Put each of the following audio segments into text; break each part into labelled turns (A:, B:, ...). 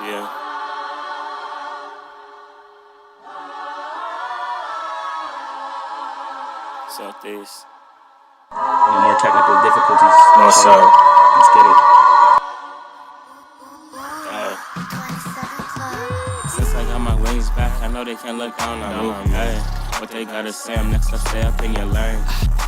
A: Yeah. Southeast.
B: No more technical difficulties.
A: No, sir.
B: Let's get it.
A: Since I got my wings back, I know they can't look down on me. Hey, what they gotta say, I'm next up, stay up in your lane.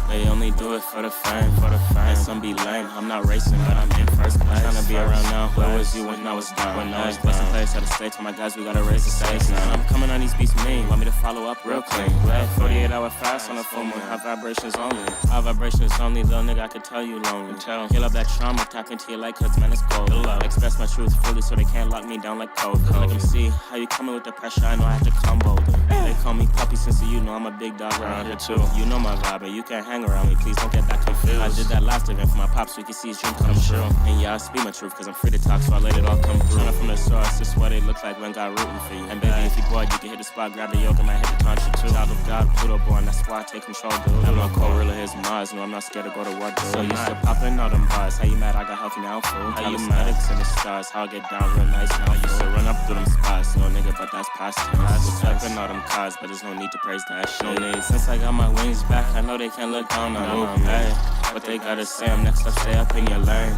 A: They only do it for the fame, And some be lame, I'm not racing, but I'm in first place. Tryna be around now, where was you when I was down? When I was busting players out of state, to my guys, we gotta raise the stakes now. I'm coming on these beats mean, want me to follow up real clean. 48-hour fast on the full moon, high vibrations only. High vibrations only, little nigga, I could tell you lonely. Heal up that trauma, tap into your light, cause man, it's cold. Express my truth fully, so they can't lock me down like cold. Let them see how you coming with the pressure, I know I have to come bolder. They call me puppy since you know I'm a big dog around here too. You know my vibe, and you can't hang around me, please don't get that confused. I did that last event for my pops so he can see his dream come true. And yeah, I speak my truth cause I'm free to talk, so I let it all come through. Trying from the source, this is what it looks like when God rooting for you. And baby, if you bored, you can hit the spot, grab the yoke, and might hit the contra too. Child of God, Pluto born, that's why I take control, dude. I'm not cold, really his Mars, no, I'm not scared to go to war, dude. So you still popping all them bars, how you mad I got healthy now, fool? How you mad in the stars, how I get down real nice now. I used to run up through them spots, no nigga, but that's past tense. I was flipping all them cars, but there's no need to praise that shit. No need, since I got my wings back, I know they can't look down on me. Hey, what they gotta say, I'm next up, stay up in your lane.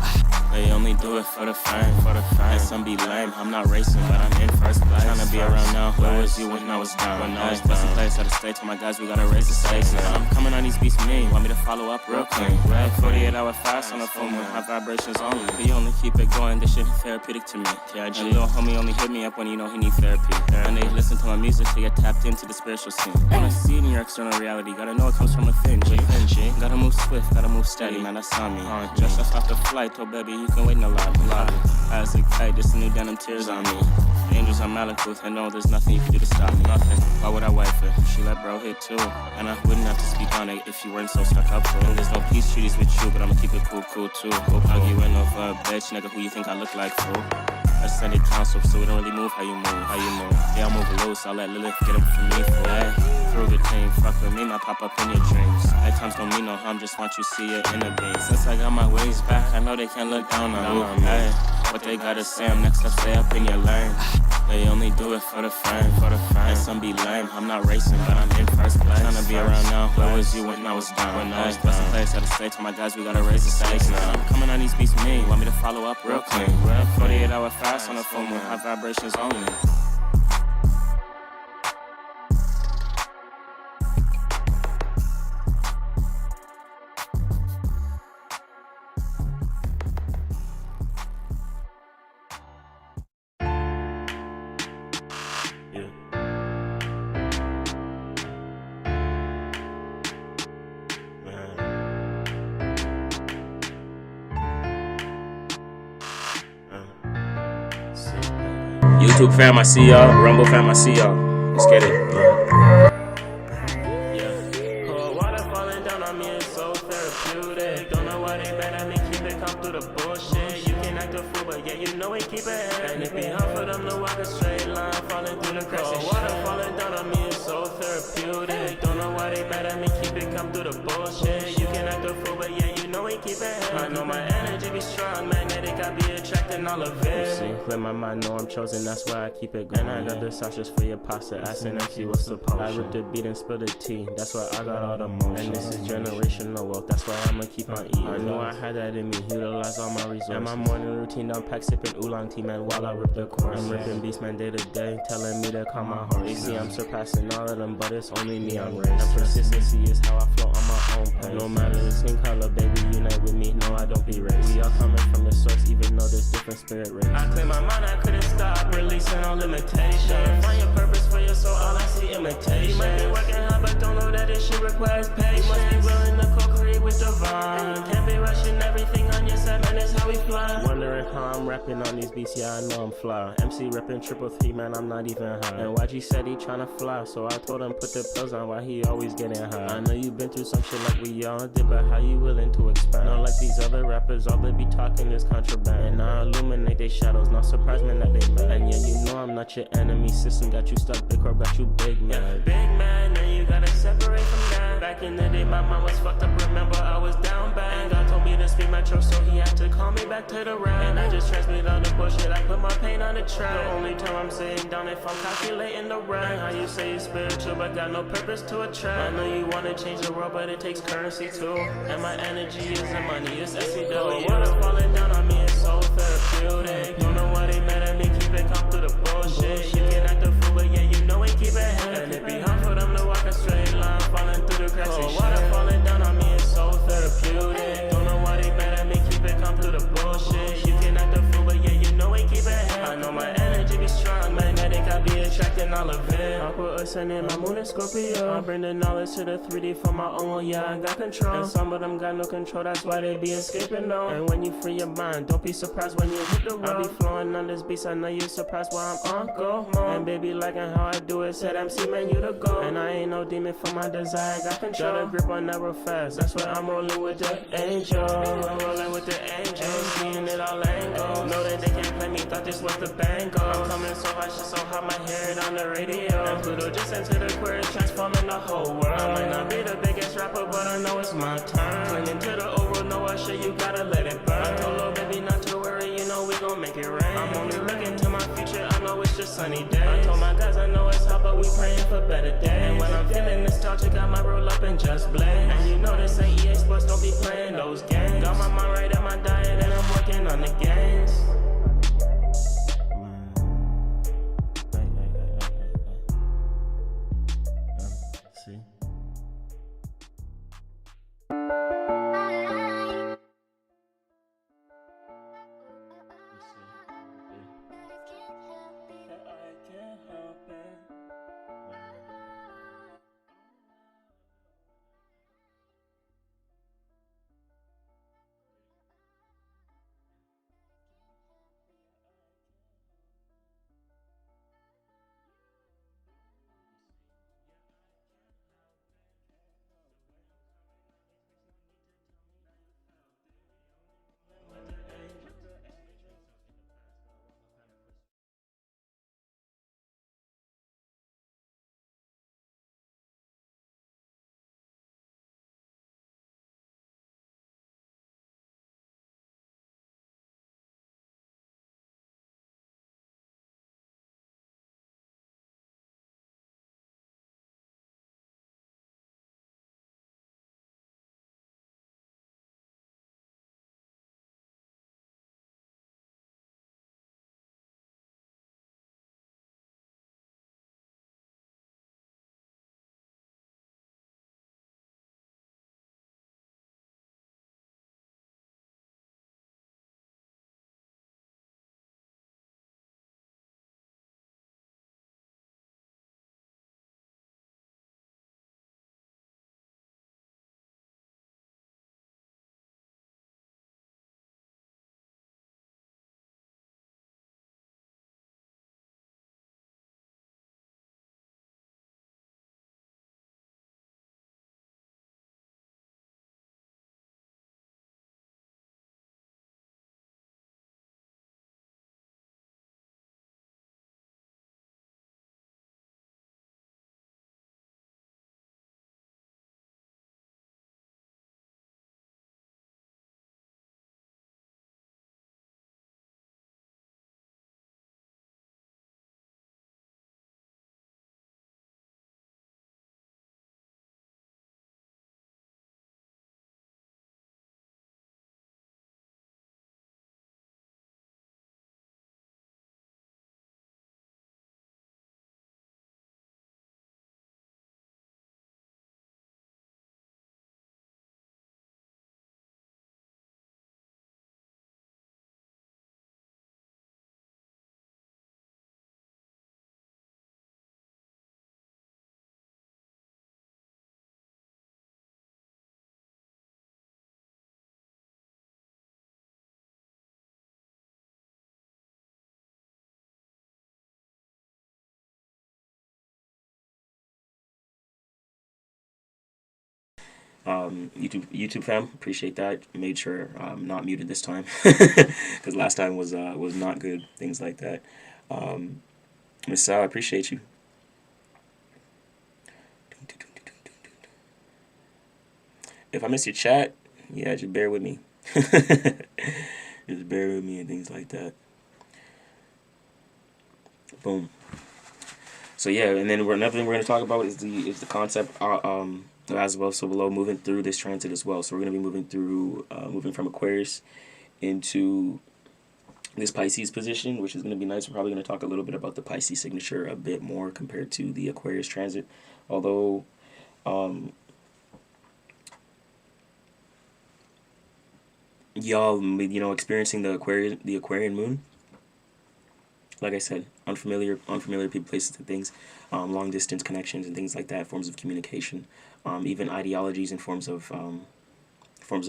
A: They only do it for the fame, And some be lame, I'm not racing, but I'm in first place. Tryna be around now, where was you when I was down? When I was busting players out of state, to my guys, we gotta raise the stakes now. I'm coming on these beats mean, want me to follow up real clean. 48-hour fast on the full moon, high vibrations only. We only keep it going, this shit therapeutic to me. And little homie only hit me up when you know he need therapy. And they listen to my music to get tapped into the spiritual scene. Wanna see it in your external reality, gotta know it comes from within, G. Gotta move swift, gotta move steady, man, that's on me. Just off the flight, oh baby, you can wait in the lobby. As a kite, this new denim tears on me. Angels on Malikuth, and no, there's nothing you can do to stop me. Nothing. Why would I wife it? She let bro hit too. And I wouldn't have to speak on it if you weren't so stuck up for it. There's no peace treaties with you, but I'ma keep it cool too. I'll you in over a bitch, nigga, who you think I look like, fool? Ascended council, so we don't really move how you move. Yeah, I'll move loose, I'll let Lilith get up for me, fool. Hey, prove it clean, fuck with me, might pop up in your dreams. At times don't mean no harm, just want you see it in the beam. Since I got my wings back, I know they can't look down on me. Hey, what they gotta say, I'm next up, stay up in your lane. They only do it for the fame, And some be lame, I'm not racing, but I'm in first place. Tryna be around now, where was you when I was down? When I was busting players out of state, to my guys, we gotta raise the stakes now. I'm coming on these beats mean, want me to follow up real clean. 48-hour fast on the full moon, high vibrations only.
B: YouTube fam, I see y'all. Rumble fam, I see y'all. Let's get it.
A: Cold water falling down on me is so therapeutic. Don't know why they mad at me, keep it calm through the bullshit. You can act a fool, but yeah, you know we keep it. And it be hard for them to walk a straight line, falling through the cracks. Cold water falling down on me is so therapeutic. Don't know why they mad at me, keep it calm through the bullshit. You can act a fool, but yeah, you know we keep it. I know my energy be strong, magnetic, I be attracting all of it. See, let my mind know I'm chosen, that's why I keep it going. I got the sauces for your pasta, asking MC what's the potion. I ripped the beat and spilled the tea, that's why I got all the motion. And this is generational wealth, that's why I'ma keep on eating. I know I had that in me, utilize all my resources. And my morning routine, I'm packed sipping oolong tea, man, while I rip the course. I'm ripping beats, man, day to day, telling me to calm my heart. They see I'm surpassing all of them, but it's only me I'm raised. And persistency is how I float on my own pace. No matter the skin color, baby, unite with me, no, I don't be raised. We all coming from the source, even though there's different spirit races. I clear my mind, I couldn't stop, releasing all limitations. Find your purpose for your soul, all I see imitation. You might be working hard, but don't know that this shit requires patience. You must be willing to co-create with divine. Can't be rushing everything on your side, man, that's how we fly. Wondering how I'm rapping on these beats, yeah, I know I'm fly. MC repping 333, man, I'm not even high. And YG said he tryna fly, so I told him put the pills on while he always getting high. I know you been through some shit like we all did, but how you willing to expand? Not like these other rappers, all they be talking is contraband. And I illuminate they shadows, not surprised, man, that they mad. And yeah, you know I'm not your enemy, system got you stuck, big corp got you big man. Yeah, big man, and you gotta separate from that. Back in the day, my mind was fucked up, remember I was down bad. And God told told me to speak my truth, so he had to call me back to the rap. And I just transmit all the bullshit, I put my pain on the track. The only time I'm sitting down if I'm calculating the rap. How you say you're spiritual but got no purpose to attract. I know you wanna change the world, but it takes currency too. And my energy isn't money, it's SCW. Water falling down on me, it's so therapeutic. Don't know why they mad at me, keep it calm through the bullshit. You can act the fool, but yeah, you know we keep it heavy. And it be hard for them to walk a straight line, falling through the cracks and shit. Water falling down on me, it's so therapeutic. Don't know why they mad at me, keep it calm through the bullshit. You can act the fool, but yeah, you know we keep it heavy. I know my energy be strong, magnetic, I be attracting all of it. Aquarius and my moon is Scorpio. I bring the knowledge to the 3D for my own, yeah, I got control. And some of them got no control, that's why they be escaping though. And when you free your mind, don't be surprised when you hit the road. I be flowing on this beast, I know you're surprised why I'm on go mode. And baby liking how I do it, said MC man, you the go. And I ain't no demon for my desire, got control. Got a grip on that real fast, that's why I'm rolling with the angel. I'm rolling with the angels, seeing it all angles. Know that they can't play me, thought this was the bango. I'm coming so hot, shit so hot, my hair on the radio. And Pluto just entered the Aquarius, transforming the whole world. I might not be the biggest rapper, but I know it's my turn. Clinging to the old no, I shit, you gotta let it burn. I told little baby not to worry, you know we gon' make it rain. I'm only looking to my future, I know it's just sunny days. I told my guys I know it's hot, but we praying for better days. And when I'm feeling nostalgic, I might roll up and just blaze. And you know this ain't EA Sports, don't be playing those games. Got my mind right at my diet, and I'm working on the games. See?
B: YouTube fam, appreciate that. Made sure I'm not muted this time because last time was not good. Things like that. Miss Sal, I appreciate you. If I miss your chat, yeah, just bear with me. Just bear with me and things like that. Boom. So yeah, and then another thing we're going to talk about is the concept as well. So below, moving through this transit as well. So we're going to be moving through moving from Aquarius into this Pisces position, which is going to be nice. We're probably going to talk a little bit about the Pisces signature a bit more compared to the Aquarius transit, although y'all experiencing the Aquarian moon. Like I said, unfamiliar people, places, and things, long distance connections and things like that, forms of communication, even ideologies and forms of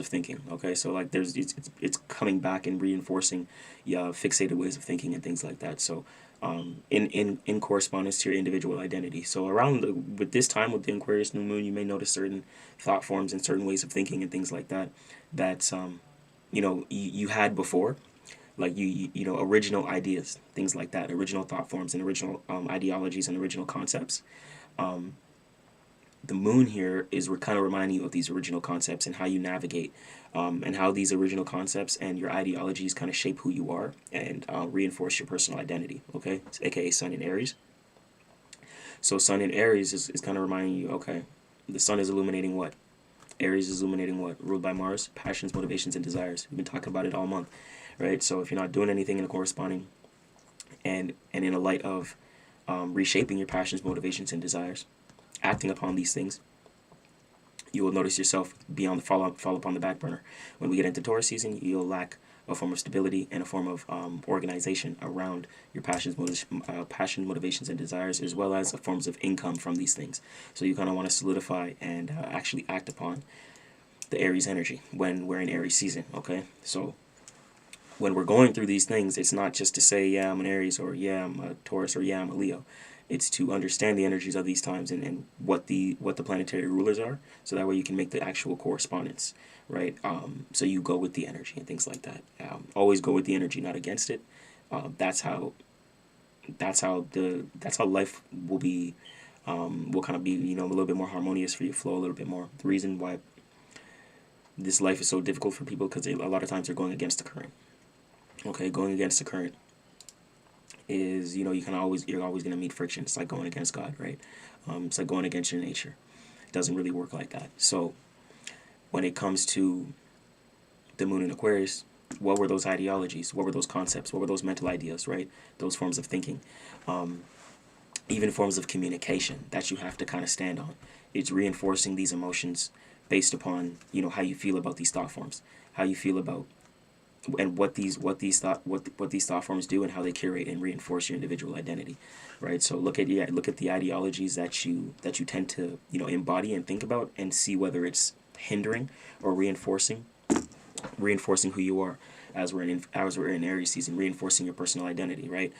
B: thinking. Okay, so like it's coming back and reinforcing fixated ways of thinking and things like that. So in correspondence to your individual identity. So with this time with the Aquarius new moon, you may notice certain thought forms and certain ways of thinking and things like that that you had before, like original ideas, things like that, original thought forms and original ideologies and original concepts. The moon here is kind of reminding you of these original concepts and how you navigate, and how these original concepts and your ideologies kind of shape who you are and reinforce your personal identity. Okay, it's aka Sun in Aries. So Sun in Aries is kind of reminding you, okay, the Sun is illuminating what? Aries is illuminating what? Ruled by Mars, passions, motivations, and desires. We've been talking about it all month, right? So if you're not doing anything in a corresponding and in a light of reshaping your passions, motivations, and desires, acting upon these things, you will notice yourself fall up on the back burner. When we get into Taurus season, you'll lack a form of stability and a form of organization around your passions, motivations, and desires, as well as forms of income from these things. So you kind of want to solidify and actually act upon the Aries energy when we're in Aries season. Okay, so when we're going through these things, it's not just to say, yeah, I'm an Aries, or yeah, I'm a Taurus, or yeah, I'm a Leo. It's to understand the energies of these times and what the planetary rulers are, so that way you can make the actual correspondence, right? So you go with the energy and things like that. Always go with the energy, not against it. That's how life will be, will kind of be, a little bit more harmonious for you, flow a little bit more. The reason why this life is so difficult for people, because a lot of times they're going against the current. Okay, going against the current is, you're always going to meet friction. It's like going against God, right? It's like going against your nature. It doesn't really work like that. So when it comes to the moon in Aquarius, what were those ideologies? What were those concepts? What were those mental ideas, right? Those forms of thinking, even forms of communication that you have to kind of stand on. It's reinforcing these emotions based upon, how you feel about these thought forms, how you feel about and what these thought forms do and how they curate and reinforce your individual identity, right? So look at the ideologies that you tend to embody and think about, and see whether it's hindering or reinforcing who you are, as we're in Aries season, reinforcing your personal identity, right?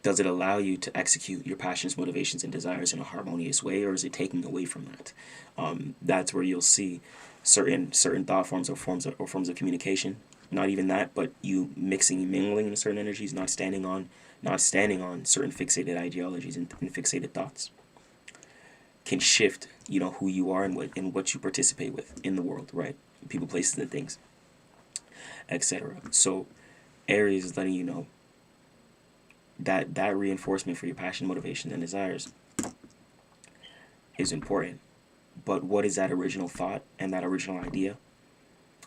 B: Does it allow you to execute your passions, motivations, and desires in a harmonious way, or is it taking away from that? That's where you'll see certain thought forms or forms of communication. Not even that, but you mixing and mingling in certain energies, not standing on certain fixated ideologies and fixated thoughts, can shift who you are and what you participate with in the world, right? People, places, and things, etc. So Aries is letting you know that reinforcement for your passion, motivation, and desires is important. But what is that original thought and that original idea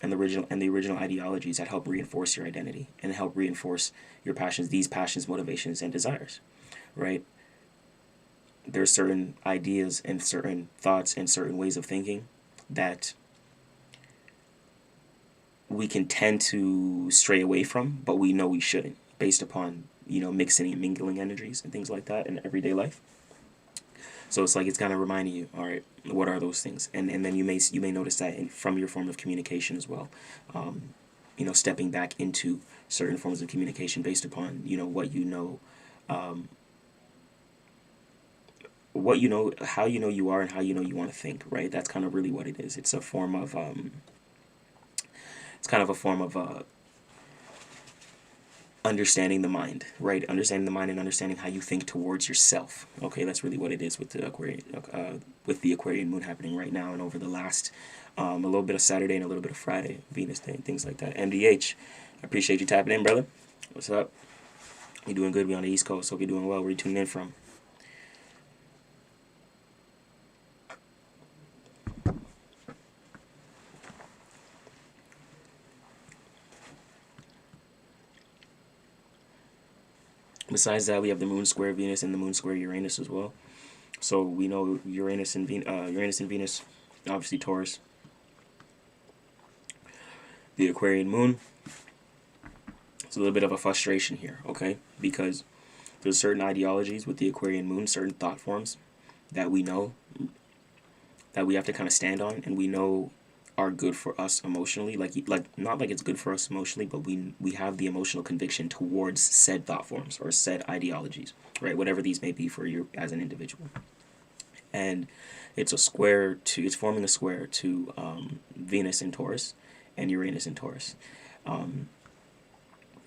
B: and the original ideologies that help reinforce your identity and help reinforce your these passions, motivations, and desires, right? There's certain ideas and certain thoughts and certain ways of thinking that we can tend to stray away from, but we know we shouldn't, based upon mixing and mingling energies and things like that in everyday life. So it's like it's kind of reminding you, all right, what are those things? And then you may notice that from your form of communication as well. Stepping back into certain forms of communication based upon what how you are and how you want to think, right? That's kind of really what it is. It's a form of understanding the mind, right? Understanding the mind and understanding how you think towards yourself. Okay, that's really what it is with the Aquarian moon happening right now and over the last a little bit of Saturday and a little bit of Friday, Venus Day, and things like that. MDH, I appreciate you tapping in, brother. What's up? You doing good? We on the East Coast. Hope you're doing well. Where you tuning in from? Besides that, we have the moon square Venus and the moon square Uranus as well. So we know Uranus and Venus, obviously Taurus. The Aquarian moon. It's a little bit of a frustration here, okay? Because there's certain ideologies with the Aquarian moon, certain thought forms that we know that we have to kind of stand on, and we know are good for us emotionally, like not like it's good for us emotionally, but we have the emotional conviction towards said thought forms or said ideologies, right? Whatever these may be for you as an individual. And it's forming a square to Venus in Taurus and Uranus in Taurus.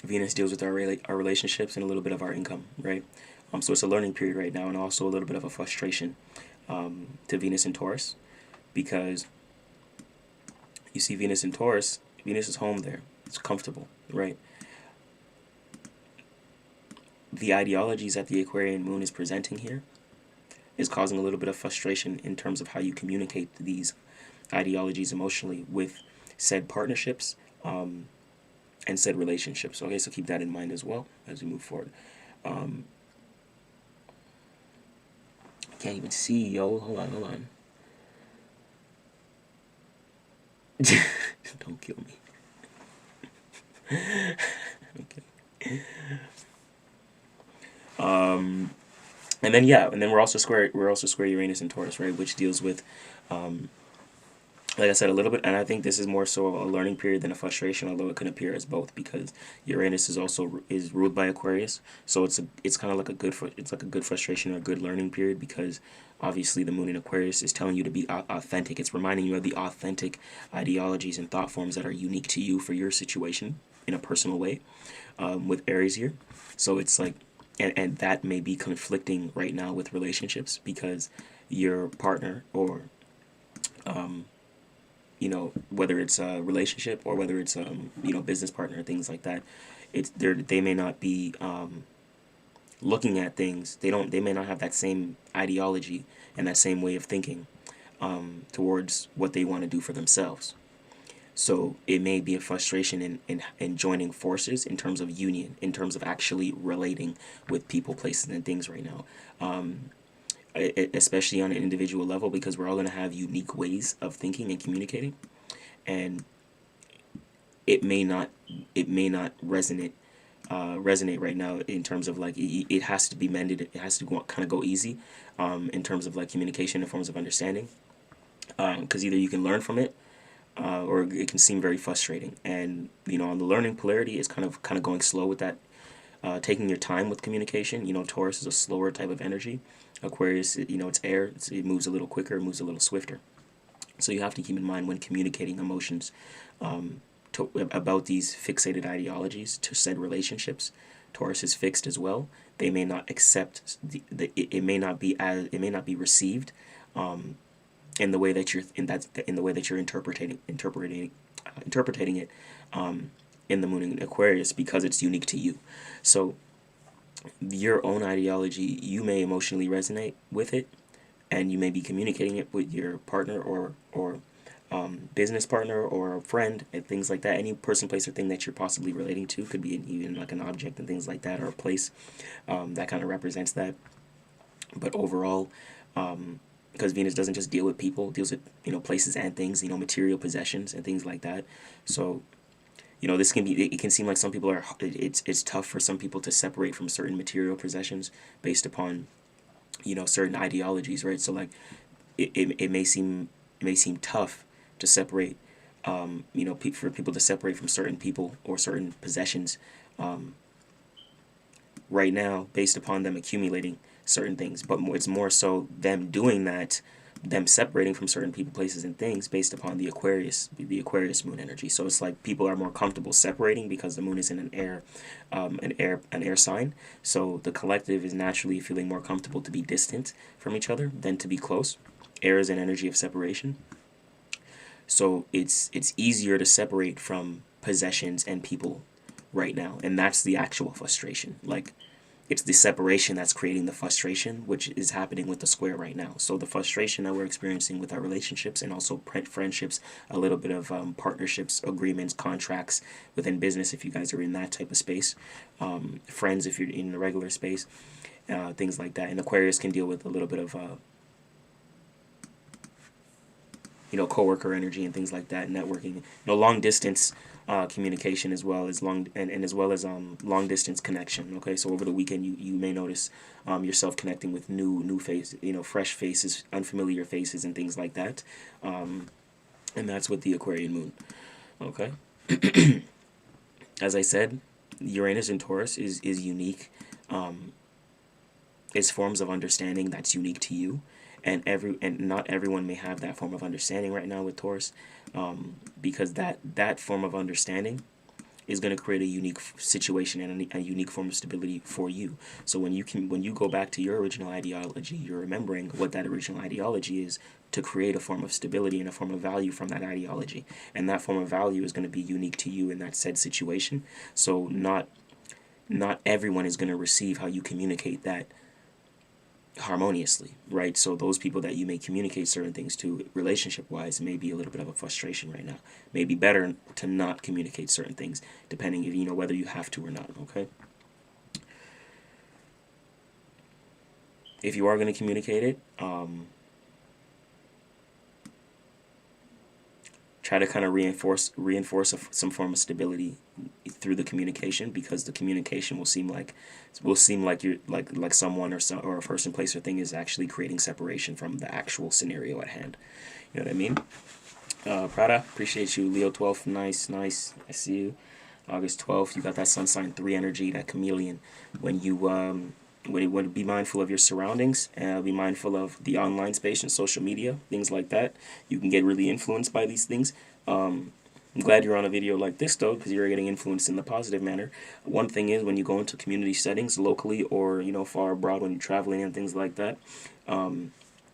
B: Venus deals with our relationships and a little bit of our income, right? So it's a learning period right now, and also a little bit of a frustration to Venus in Taurus, because you see Venus in Taurus, Venus is home there. It's comfortable, right? The ideologies that the Aquarian moon is presenting here is causing a little bit of frustration in terms of how you communicate these ideologies emotionally with said partnerships and said relationships. Okay, so keep that in mind as well as we move forward. I can't even see, yo. Hold on. Don't kill me. Okay. And then we're also square Uranus and Taurus, right, which deals with like I said, a little bit, and I think this is more so a learning period than a frustration, although it can appear as both, because Uranus is ruled by Aquarius, so it's kind of like a good frustration or a good learning period, because obviously the moon in Aquarius is telling you to be authentic. It's reminding you of the authentic ideologies and thought forms that are unique to you for your situation in a personal way, with Aries here. So it's like, and that may be conflicting right now with relationships, because your partner or whether it's a relationship or whether it's business partner, things like that, they may not be looking at things. They may not have that same ideology and that same way of thinking towards what they want to do for themselves. So it may be a frustration in joining forces in terms of union, in terms of actually relating with people, places, and things right now. Especially on an individual level, because we're all going to have unique ways of thinking and communicating, and it may not resonate right now in terms of like it has to be mended. It has to kind of go easy in terms of like communication and forms of understanding, because either you can learn from it or it can seem very frustrating. And on the learning polarity is kind of going slow with that. Taking your time with communication. Taurus is a slower type of energy. Aquarius, it's air. It moves a little quicker, it moves a little swifter. So you have to keep in mind when communicating emotions about these fixated ideologies to said relationships. Taurus is fixed as well. They may not accept it may not be received in the way that you're interpreting it in the moon in Aquarius, because it's unique to you. So your own ideology, you may emotionally resonate with it, and you may be communicating it with your partner or business partner or a friend and things like that. Any person, place, or thing that you're possibly relating to, could be even like an object and things like that, or a place that kind of represents that. But overall, because Venus doesn't just deal with people, it deals with places and things, material possessions and things like that. So this it can seem like some people it's tough for some people to separate from certain material possessions based upon certain ideologies, right? So like it may seem tough to separate for people to separate from certain people or certain possessions right now based upon them accumulating certain things, but it's more so them doing that them separating from certain people, places, and things based upon the Aquarius moon energy. So it's like people are more comfortable separating because the moon is in an air sign. So the collective is naturally feeling more comfortable to be distant from each other than to be close. Air is an energy of separation. So it's easier to separate from possessions and people right now, and that's the actual frustration. Like, it's the separation that's creating the frustration, which is happening with the square right now. So the frustration that we're experiencing with our relationships and also friendships, a little bit of partnerships, agreements, contracts within business if you guys are in that type of space, friends if you're in the regular space, things like that. And Aquarius can deal with a little bit of coworker energy and things like that, networking, long distance communication, as well as long distance connection. Okay, so over the weekend you may notice yourself connecting with new faces, fresh faces, unfamiliar faces, and things like that, and that's with the Aquarian moon. Okay. As I said, Uranus in Taurus is unique. It's forms of understanding that's unique to you, and not everyone may have that form of understanding right now with Taurus, because that form of understanding is going to create a unique situation and a unique form of stability for you. So when you go back to your original ideology, you're remembering what that original ideology is to create a form of stability and a form of value from that ideology, and that form of value is going to be unique to you in that said situation. So not everyone is going to receive how you communicate that harmoniously, right? So those people that you may communicate certain things to relationship wise may be a little bit of a frustration right now. Maybe better to not communicate certain things, depending if whether you have to or not. Okay, if you are going to communicate it, try to kind of reinforce some form of stability through the communication, because the communication will seem like you're like someone or a person, place, or thing is actually creating separation from the actual scenario at hand. You know what I mean? Prada, appreciate you. Leo 12th, nice. I see you. August 12th, you got that sun sign 3 energy, that chameleon. When you be mindful of your surroundings, and be mindful of the online space and social media, things like that. You can get really influenced by these things. I'm glad you're on a video like this, though, because you're getting influenced in the positive manner. One thing is, when you go into community settings locally or far abroad, when you're traveling and things like that,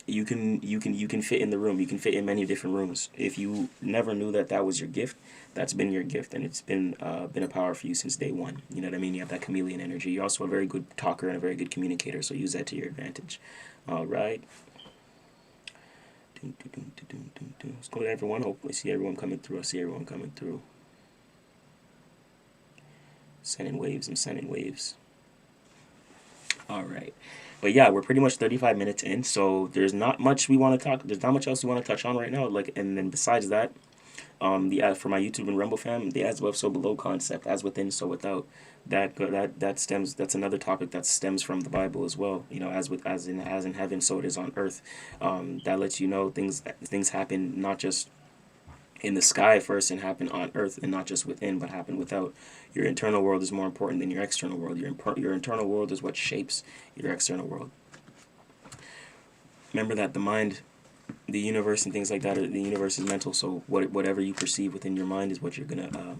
B: you can fit in the room. You can fit in many different rooms. If you never knew that was your gift, that's been your gift, and it's been a power for you since day one. You know what I mean? You have that chameleon energy. You're also a very good talker and a very good communicator, so use that to your advantage. All right. Let's go to everyone. Hopefully see everyone coming through. I see everyone coming through. Sending waves. I'm sending waves. All right. But yeah, we're pretty much 35 minutes in, so there's not much we want to talk. There's not much else we want to touch on right now. And then besides that, for my YouTube and Rumble fam, the as above so below concept, as within so without, that's another topic that stems from the Bible as well. As in heaven, so it is on earth. That lets you know things happen not just in the sky first and happen on earth, and not just within, but happen without. Your internal world is more important than your external world. Your internal world is what shapes your external world. Remember that the mind, the universe, and things like that, the universe is mental. So whatever you perceive within your mind is what you're gonna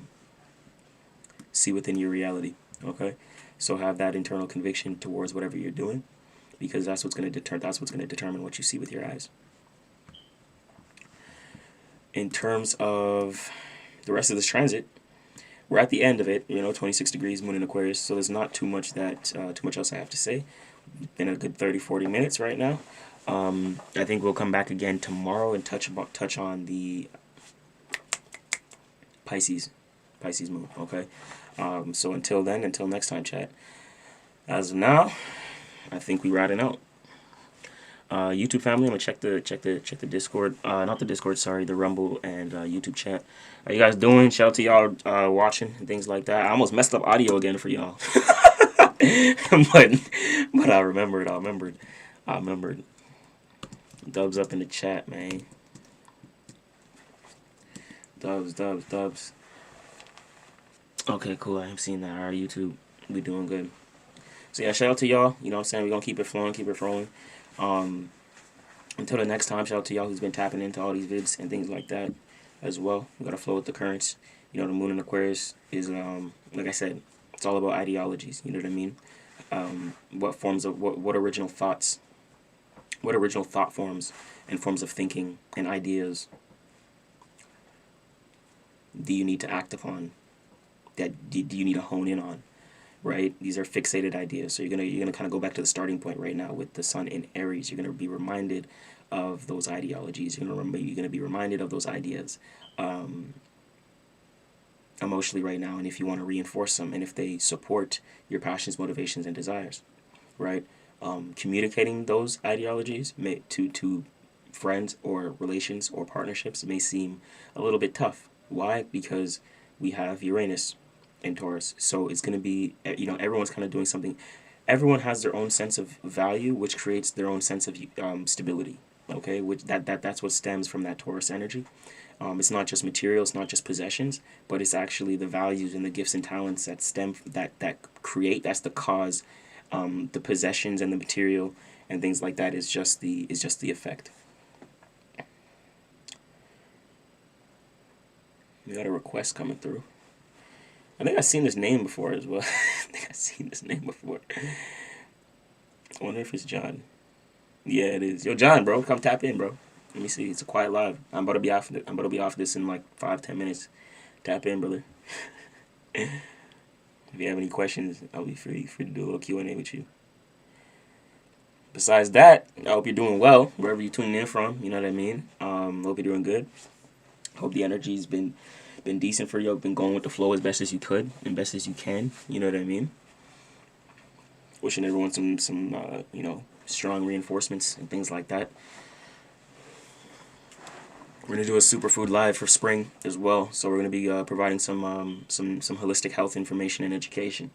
B: see within your reality. Okay, so have that internal conviction towards whatever you're doing, because that's what's gonna determine what you see with your eyes. In terms of the rest of this transit, we're at the end of it. 26 degrees, moon in Aquarius. So there's not too much else I have to say. Been a good 30-40 minutes right now. I think we'll come back again tomorrow and touch on the Pisces moon. Okay. So until next time, chat. As of now, I think we're riding out. YouTube family, I'm gonna check the Discord, not the Discord, sorry, the Rumble and YouTube chat. How you guys doing? Shout out to y'all watching and things like that. I almost messed up audio again for y'all, but I remembered. Dubs up in the chat, man. Dubs. Okay, cool. I have seen that. All right, YouTube, we doing good. So yeah, shout out to y'all. You know what I'm saying? We're gonna keep it flowing, keep it rolling. Until the next time, shout out to y'all who's been tapping into all these vids and things like that as well. We gotta flow with the currents. You know, the moon in Aquarius is like I said, it's all about ideologies. You know what I mean? What forms of what original thoughts, what original thought forms and forms of thinking and ideas do you need to act upon? That do you need to hone in on? Right? These are fixated ideas. So you're gonna kind of go back to the starting point right now with the sun in Aries. You're gonna be reminded of those ideologies. You're gonna be reminded of those ideas emotionally right now, and if you want to reinforce them, and if they support your passions, motivations, and desires, right? Communicating those ideologies to friends or relations or partnerships may seem a little bit tough. Why? Because we have Uranus in Taurus, so it's going to be, you know, everyone's kind of doing something. Everyone has their own sense of value, which creates their own sense of stability. Okay, which that's what stems from that Taurus energy. It's not just material, it's not just possessions, but it's actually the values and the gifts and talents that stem that create. That's the cause. The possessions and the material and things like that is just the effect. We got a request coming through. I think I've seen this name before as well. I think I've seen this name before. I wonder if it's John. Yeah, it is. Yo, John, bro, come tap in, bro. Let me see. It's a quiet live. I'm about to be off this in like 5-10 minutes. Tap in, brother. If you have any questions, I'll be free to do a little Q&A with you. Besides that, I hope you're doing well wherever you're tuning in from. You know what I mean? Hope you're doing good. Hope the energy's been decent for you. Been going with the flow as best as you could and best as you can. You know what I mean? Wishing everyone some you know, strong reinforcements and things like that. We're gonna do a superfood live for spring as well, so we're gonna be providing some holistic health information and education.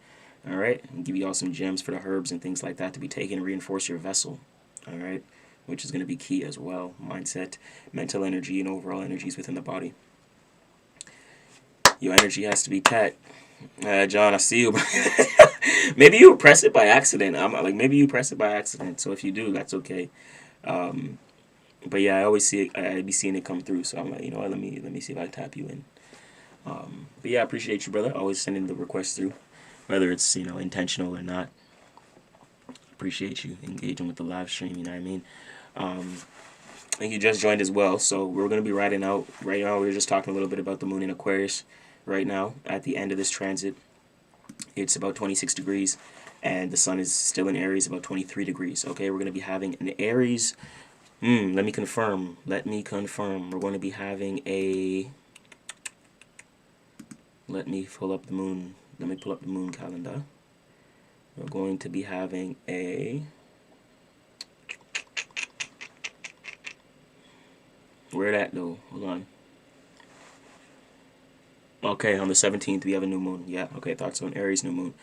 B: All right, and give you all some gems for the herbs and things like that to be taken and reinforce your vessel. All right, which is gonna be key as well. Mindset, mental energy, and overall energies within the body. Your energy has to be tacked. John, I see you. Maybe you press it by accident. I'm like, maybe you press it by accident. So if you do, that's okay. But yeah, I always see it. I be seeing it come through. So I'm like, you know what? Let me see if I can tap you in. But yeah, I appreciate you, brother. Always sending the requests through, whether it's, you know, intentional or not. Appreciate you engaging with the live stream. You know what I mean? I think you just joined as well. So we're gonna be riding out right now. We were just talking a little bit about the moon in Aquarius. Right now, at the end of this transit, it's about 26 degrees, and the sun is still in Aries, about 23 degrees. Okay, we're going to be having an Aries. Let me confirm. We're going to be having a. Let me pull up the moon. Let me pull up the moon calendar. We're going to be having a. Where that though? Hold on. Okay, on the 17th we have a new moon. Yeah, okay, thought so. An Aries new moon.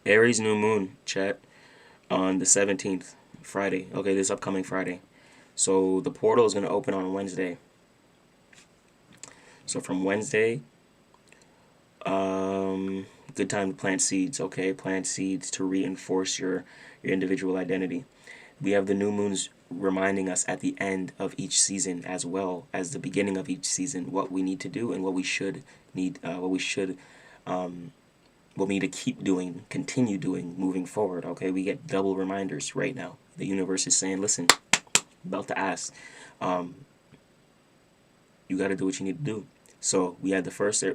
B: Aries new moon, chat, on the 17th, Friday. Okay, this upcoming Friday. So the portal is going to open on Wednesday. So from Wednesday, good time to plant seeds, okay? Plant seeds to reinforce your individual identity. We have the new moons reminding us at the end of each season as well as the beginning of each season what we need to do and what we need to keep doing, continue doing moving forward. Okay, we get double reminders right now. The universe is saying, listen, belt to ass, you got to do what you need to do. So we had the first, you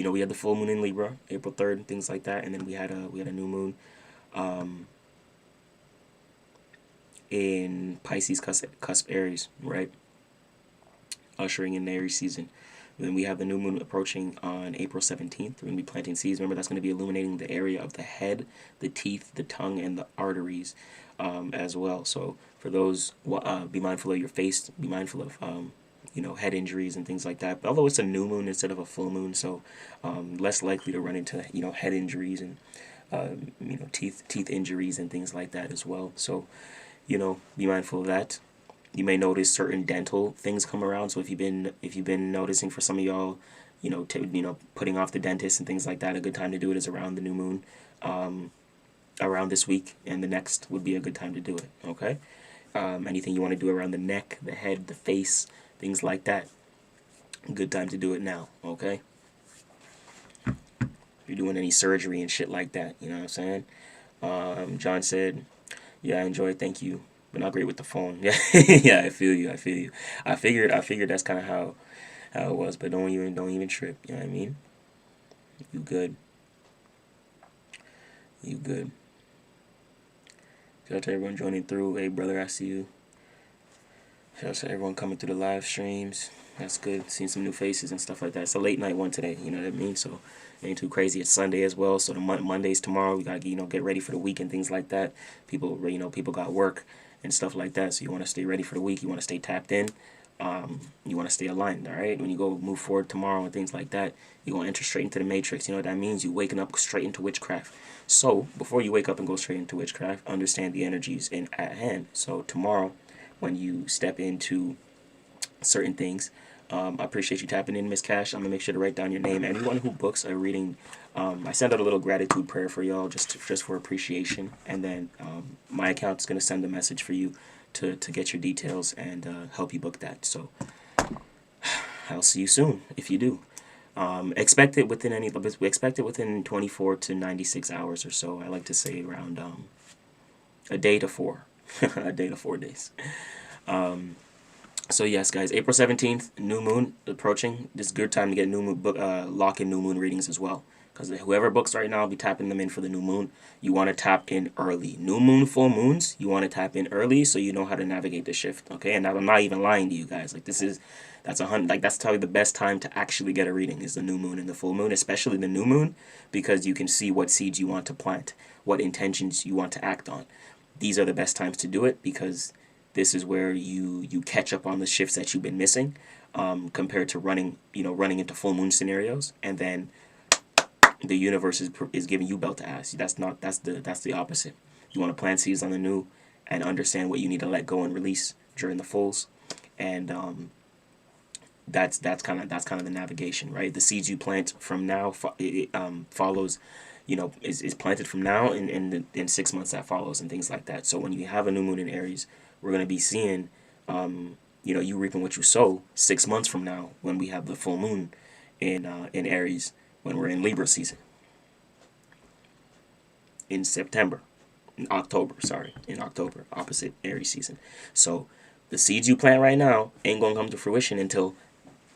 B: know, we had the full moon in Libra, April 3rd, and things like that, and then we had a new moon in Pisces cusp Aries, right? Ushering in the Aries season. And then we have the new moon approaching on April 17th. We're going to be planting seeds. Remember, that's going to be illuminating the area of the head, the teeth, the tongue, and the arteries as well. So for those, be mindful of your face. Be mindful of, you know, head injuries and things like that. Although it's a new moon instead of a full moon, so less likely to run into, you know, head injuries and, you know, teeth injuries and things like that as well. So, you know, be mindful of that. You may notice certain dental things come around. So if you've been noticing, for some of y'all, you know, putting off the dentist and things like that, a good time to do it is around the new moon. around this week and the next would be a good time to do it. Okay. Anything you want to do around the neck, the head, the face, things like that, good time to do it now. Okay. If you're doing any surgery and shit like that, you know what I'm saying? John said, yeah, I enjoy it, thank you, but not great with the phone. Yeah, yeah, I feel you. I figured that's kind of how it was, but don't even trip. You know what I mean? You good? You good? Shout out to everyone joining through. Hey, brother, I see you. Shout out to everyone coming through the live streams. That's good. Seeing some new faces and stuff like that. It's a late night one today. You know what I mean? So ain't too crazy. It's Sunday as well. So the Monday's tomorrow. We gotta get ready for the week and things like that. People got work and stuff like that. So you want to stay ready for the week. You want to stay tapped in. You want to stay aligned. All right. When you go move forward tomorrow and things like that, you're gonna enter straight into the matrix. You know what that means? You waking up straight into witchcraft. So before you wake up and go straight into witchcraft, understand the energies at hand. So tomorrow, when you step into certain things, I appreciate you tapping in, Miss Cash. I'm gonna make sure to write down your name. Anyone who books a reading, I send out a little gratitude prayer for y'all, just for appreciation, and then my account's gonna send a message for you to get your details and help you book that. So I'll see you soon if you do. Expect it within 24 to 96 hours or so. I like to say around a day to 4, a day to 4 days. So yes, guys, April 17th, new moon approaching. This is a good time to get new moon lock in new moon readings as well. Because whoever books right now, I'll be tapping them in for the new moon. You want to tap in early. New moon, full moons, you want to tap in early so you know how to navigate the shift. Okay, and I'm not even lying to you guys. Like that's probably the best time to actually get a reading is the new moon and the full moon, especially the new moon, because you can see what seeds you want to plant, what intentions you want to act on. These are the best times to do it because this is where you catch up on the shifts that you've been missing, compared to running into full moon scenarios, and then the universe is giving you belt to ass. That's the opposite. You want to plant seeds on the new and understand what you need to let go and release during the fulls, and that's kind of the navigation, right? The seeds you plant from now follows, is planted from now in 6 months that follows and things like that. So when you have a new moon in Aries, we're going to be seeing, you reaping what you sow 6 months from now when we have the full moon in Aries, when we're in Libra season. In October, opposite Aries season. So the seeds you plant right now ain't going to come to fruition until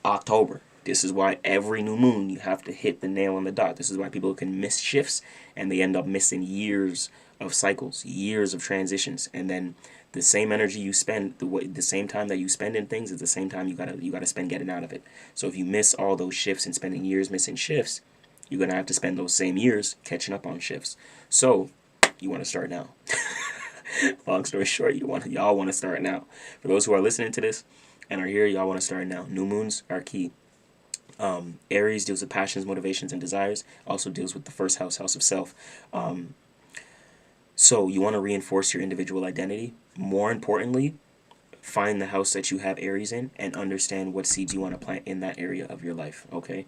B: October. This is why every new moon you have to hit the nail on the dot. This is why people can miss shifts and they end up missing years of cycles, years of transitions, and then the same energy you spend, the same time that you spend in things is the same time you gotta spend getting out of it. So if you miss all those shifts and spending years missing shifts, you're gonna have to spend those same years catching up on shifts. So you want to start now. Long story short, y'all want to start now. For those who are listening to this and are here, y'all want to start now. New moons are key. Aries deals with passions, motivations, and desires. Also deals with the first house of self. So you want to reinforce your individual identity. More importantly, find the house that you have Aries in and understand what seeds you want to plant in that area of your life. Okay,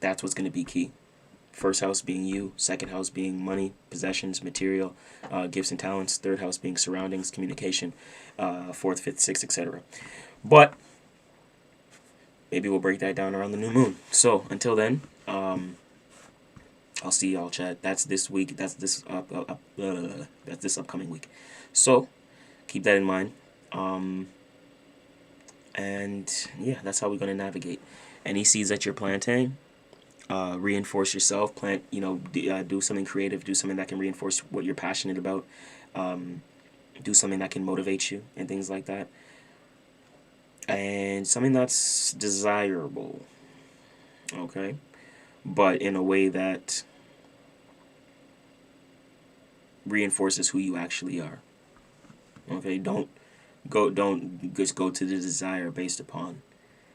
B: that's what's going to be key. First house being you, second house being money, possessions, material, gifts and talents, third house being surroundings, communication, fourth, fifth, sixth, etc. But maybe we'll break that down around the new moon. So until then, I'll see y'all, chat. That's this week. That's this upcoming week. So keep that in mind. And yeah, that's how we're gonna navigate. Any seeds that you're planting, reinforce yourself. Plant, do something creative. Do something that can reinforce what you're passionate about. Do something that can motivate you and things like that. And something that's desirable. Okay, but in a way that reinforces who you actually are. Okay, don't just go to the desire based upon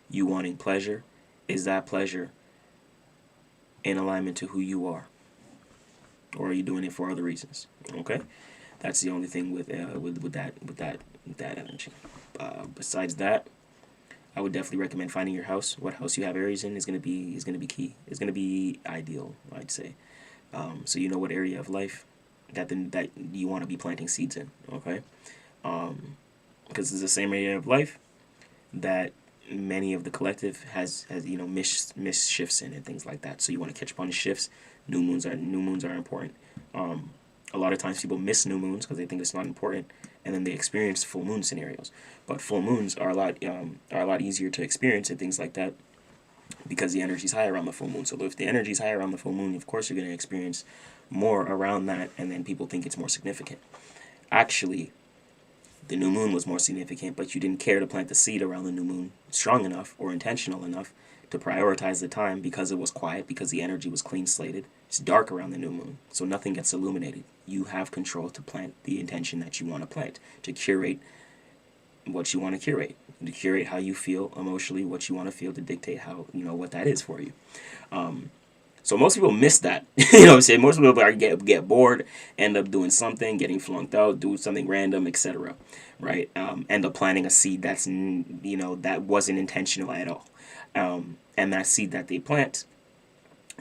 B: you wanting pleasure. Is that pleasure in alignment to who you are, or are you doing it for other reasons? Okay, that's the only thing with that energy. Besides that, I would definitely recommend finding your house. What house you have Aries in is gonna be key. It's gonna be ideal, I'd say. So you know what area of life that you want to be planting seeds in, okay? Because it's the same area of life that many of the collective has miss shifts in and things like that. So you want to catch up on the shifts. New moons are important. A lot of times people miss new moons because they think it's not important, and then they experience full moon scenarios. But full moons are a lot easier to experience and things like that because the energy is high around the full moon. So if the energy is high around the full moon, of course you're going to experience more around that, and then people think it's more significant. Actually, the new moon was more significant, but you didn't care to plant the seed around the new moon strong enough or intentional enough to prioritize the time because it was quiet, because the energy was clean slated. It's dark around the new moon, so nothing gets illuminated. You have control to plant the intention that you want to plant, to curate what you want to curate how you feel emotionally, what you want to feel, to dictate how, what that is for you. So most people miss that. You know what I'm saying? Most people get bored, end up doing something, getting flunked out, do something random, etc. Right? End up planting a seed that's, that wasn't intentional at all. And that seed that they plant,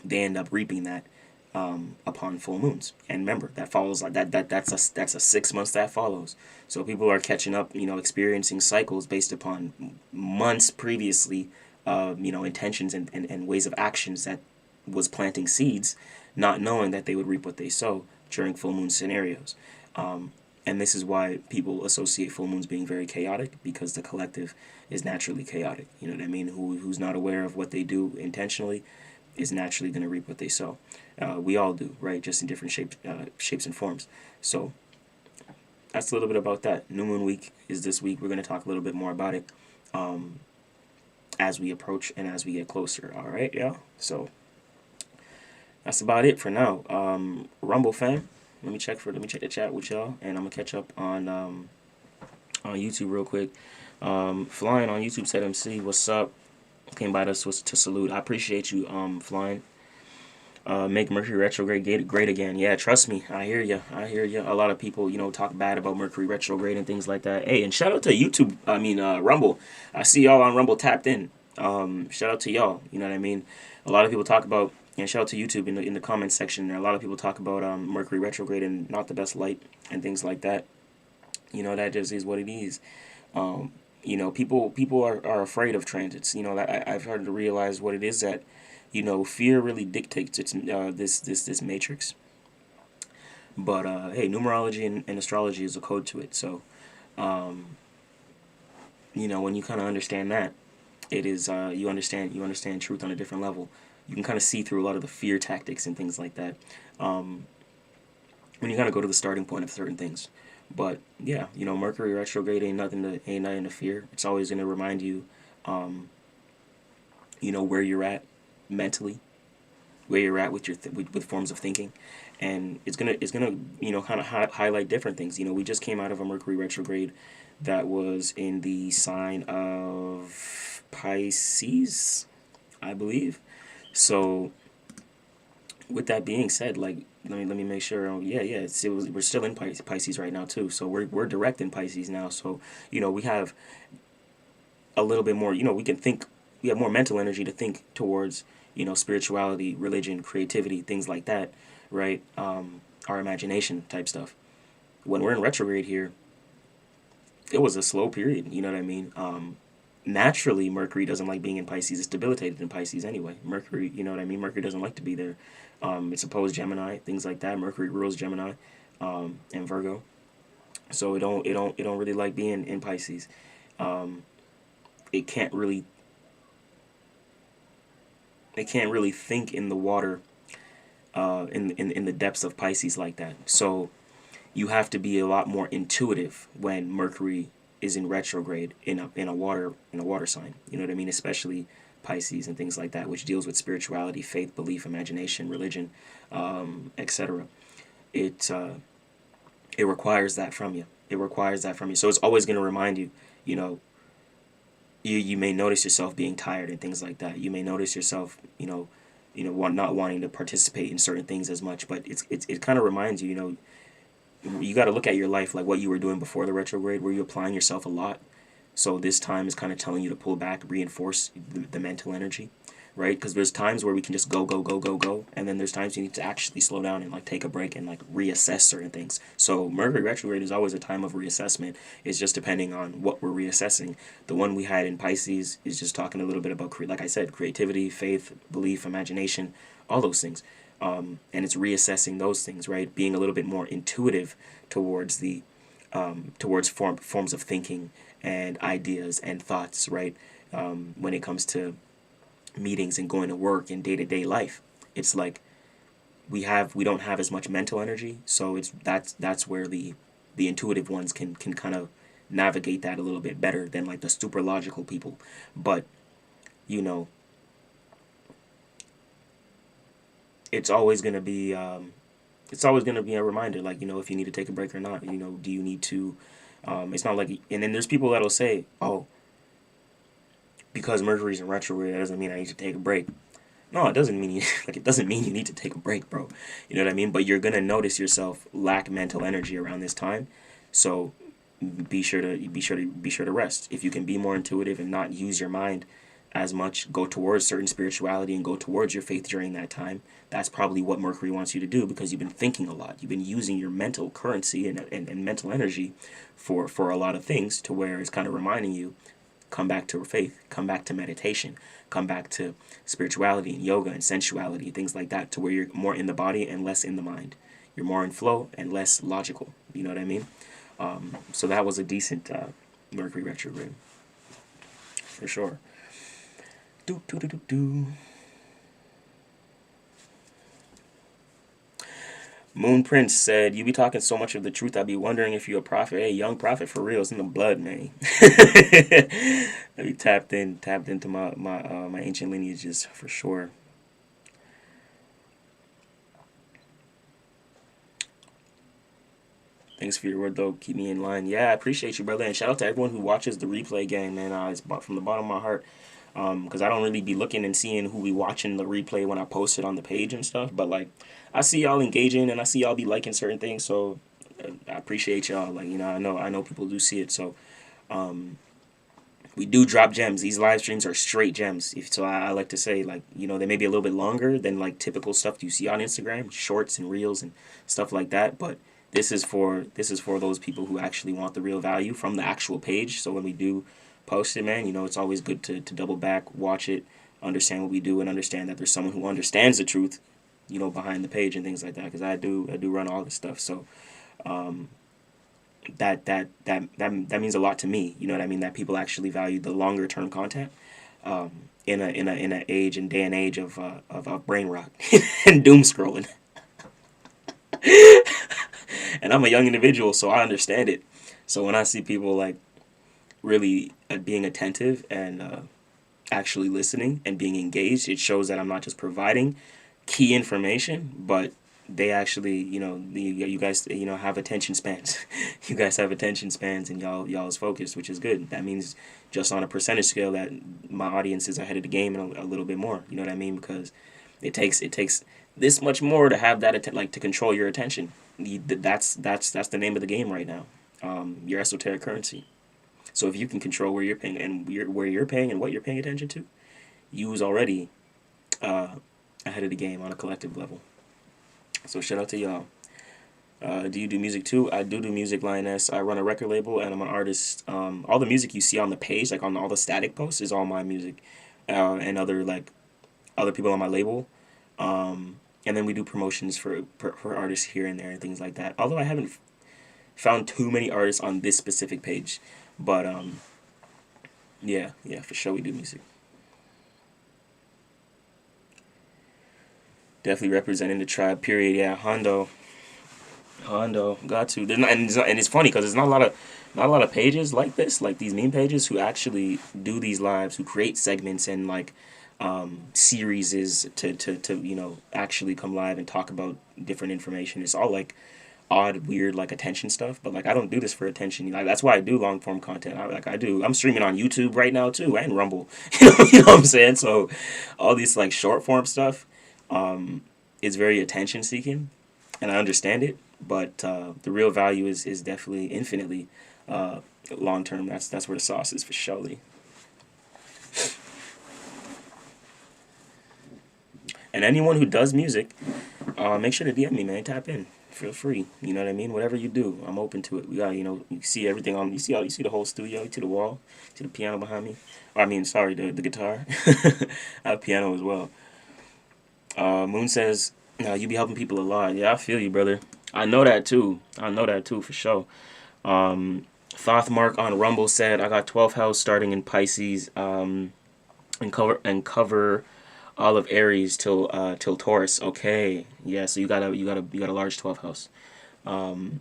B: they end up reaping that upon full moons. And remember, that follows like that's a 6 months that follows. So people are catching up, experiencing cycles based upon months previously, intentions and ways of actions that was planting seeds, not knowing that they would reap what they sow during full moon scenarios. And this is why people associate full moons being very chaotic, because the collective is naturally chaotic. You know what I mean? Who's not aware of what they do intentionally is naturally going to reap what they sow. We all do, right? Just in different shapes and forms. So that's a little bit about that. New Moon Week is this week. We're going to talk a little bit more about it as we approach and as we get closer. All right, yeah? So that's about it for now. Rumble fam, let me check the chat with y'all, and I'm gonna catch up on YouTube real quick. Flying on YouTube said, MC, what's up? Came by to salute. I appreciate you, Flying. Make Mercury retrograde great again. Yeah, trust me, I hear you. A lot of people, talk bad about Mercury retrograde and things like that. Hey, and shout out to YouTube. Rumble. I see y'all on Rumble tapped in. Shout out to y'all. You know what I mean? A lot of people talk about. And shout out to YouTube in the comments section. There, a lot of people talk about Mercury retrograde and not the best light and things like that. That just is what it is. People are afraid of transits. I've started to realize what it is that, fear really dictates its this matrix. But hey, numerology and astrology is a code to it. So, when you kind of understand that, it is you understand truth on a different level. You can kind of see through a lot of the fear tactics and things like that when you kind of go to the starting point of certain things. But yeah, Mercury retrograde ain't nothing to fear. It's always going to remind you, where you're at mentally, where you're at with your with forms of thinking, and it's gonna kind of highlight different things. We just came out of a Mercury retrograde that was in the sign of Pisces, I believe. So, with that being said, let me make sure. We're still in Pisces right now too. So we're direct in Pisces now. So we have a little bit more. We can think. We have more mental energy to think towards spirituality, religion, creativity, things like that, right? Our imagination type stuff. When we're in retrograde here, it was a slow period. You know what I mean? Naturally, Mercury doesn't like being in Pisces. It's debilitated in Pisces anyway. Mercury, Mercury doesn't like to be there. It's opposed Gemini, things like that. Mercury rules Gemini, and Virgo. So it don't really like being in Pisces. It can't really think in the water, in the depths of Pisces like that. So you have to be a lot more intuitive when Mercury is in retrograde in a water sign. You know what I mean? Especially Pisces and things like that, which deals with spirituality, faith, belief, imagination, religion, etc. It requires that from you. So it's always going to remind you. You may notice yourself being tired and things like that. You may notice yourself, not wanting to participate in certain things as much. But it kind of reminds you, you got to look at your life like what you were doing before the retrograde. Were you applying yourself a lot? So this time is kind of telling you to pull back, reinforce the mental energy. right? Because there's times where we can just go, go, go, go, go, and then there's times you need to actually slow down and like take a break and like reassess certain things. So Mercury retrograde is always a time of reassessment. It's just depending on what we're reassessing. The one we had in Pisces is just talking a little bit about, like I said, creativity, faith, belief, imagination, all those things. And it's reassessing those things, right? Being a little bit more intuitive towards the towards forms of thinking and ideas and thoughts, right? When it comes to meetings and going to work and day-to-day life, it's like we don't have as much mental energy, so that's where the intuitive ones can kind of navigate that a little bit better than like the super logical people. But you know, it's always going to be a reminder, like, you know, if you need to take a break or not. You know, do you need to it's not like, and then there's people that'll say, oh, because Mercury's in retrograde, that doesn't mean I need to take a break. No, it doesn't mean it doesn't mean you need to take a break, bro. You know what I mean? But you're gonna notice yourself lack mental energy around this time, so be sure to rest. If you can be more intuitive and not use your mind as much, go towards certain spirituality and go towards your faith during that time. That's probably what Mercury wants you to do, because you've been thinking a lot. You've been using your mental currency and mental energy for a lot of things, to where it's kind of reminding you, come back to faith, come back to meditation, come back to spirituality and yoga and sensuality, things like that, to where you're more in the body and less in the mind. You're more in flow and less logical. You know what I mean? So that was a decent Mercury retrograde, for sure. Moon Prince said, "You be talking so much of the truth, I be wondering if you a prophet." Hey, young prophet for real. It's in the blood, man. I be tapped into my ancient lineages, for sure. Thanks for your word, though. Keep me in line. Yeah, I appreciate you, brother. And shout out to everyone who watches the replay, gang, man. It's from the bottom of my heart. Because I don't really be looking and seeing who be watching the replay when I post it on the page and stuff. But, like, I see y'all engaging and I see y'all be liking certain things. So, I appreciate y'all. Like, you know, I know people do see it. So, we do drop gems. These live streams are straight gems. So I like to say, like, you know, they may be a little bit longer than, like, typical stuff you see on Instagram, shorts and reels and stuff like that. But this is for those people who actually want the real value from the actual page. So when we do post it, man, you know, it's always good to double back, watch it, understand what we do, and understand that there's someone who understands the truth, you know, behind the page and things like that. Because I do run all this stuff. So that means a lot to me. You know what I mean? That people actually value the longer term content. In a age and day and age of brain rot and doom scrolling. And I'm a young individual, so I understand it. So when I see people like really being attentive and actually listening and being engaged, it shows that I'm not just providing key information, but they actually, you know, you guys, you know, have attention spans. You guys have attention spans, and y'all is focused, which is good. That means just on a percentage scale that my audience is ahead of the game and a little bit more. You know what I mean? Because it takes this much more to have that like to control your attention. That's the name of the game right now. Your esoteric currency. So if you can control where you're paying and where you're paying and what you're paying attention to, you was already ahead of the game on a collective level. So shout out to y'all. Do you do music too? I do music, Lioness. I run a record label and I'm an artist. All the music you see on the page, like on all the static posts, is all my music, and other people on my label. And then we do promotions for artists here and there and things like that. Although I haven't found too many artists on this specific page. But, yeah, for sure we do music. Definitely representing the tribe, period. Yeah, Hondo, got to. And it's funny because there's not a lot of pages like this, like these meme pages, who actually do these lives, who create segments and like series is to you know, actually come live and talk about different information. It's all like odd, weird, like attention stuff, but like I don't do this for attention. Like that's why I do long form content. I'm streaming on YouTube right now too, and Rumble. You know what I'm saying? So all these like short form stuff is very attention seeking, and I understand it. But the real value is definitely infinitely long term. That's where the sauce is for surely. And anyone who does music, make sure to DM me, man. Tap in. Feel free. You know what I mean? Whatever you do, I'm open to it. We got, you see everything on. You see the whole studio. You see the wall. You see the piano behind me. Or, I mean, sorry, the guitar. I have piano as well. Moon says, "No, you be helping people a lot." Yeah, I feel you, brother. I know that too. I know that too for sure. Thoth Mark on Rumble said, "I got 12th house starting in Pisces, and cover all of Aries till Taurus." Okay, yeah. So you got a large 12th house. You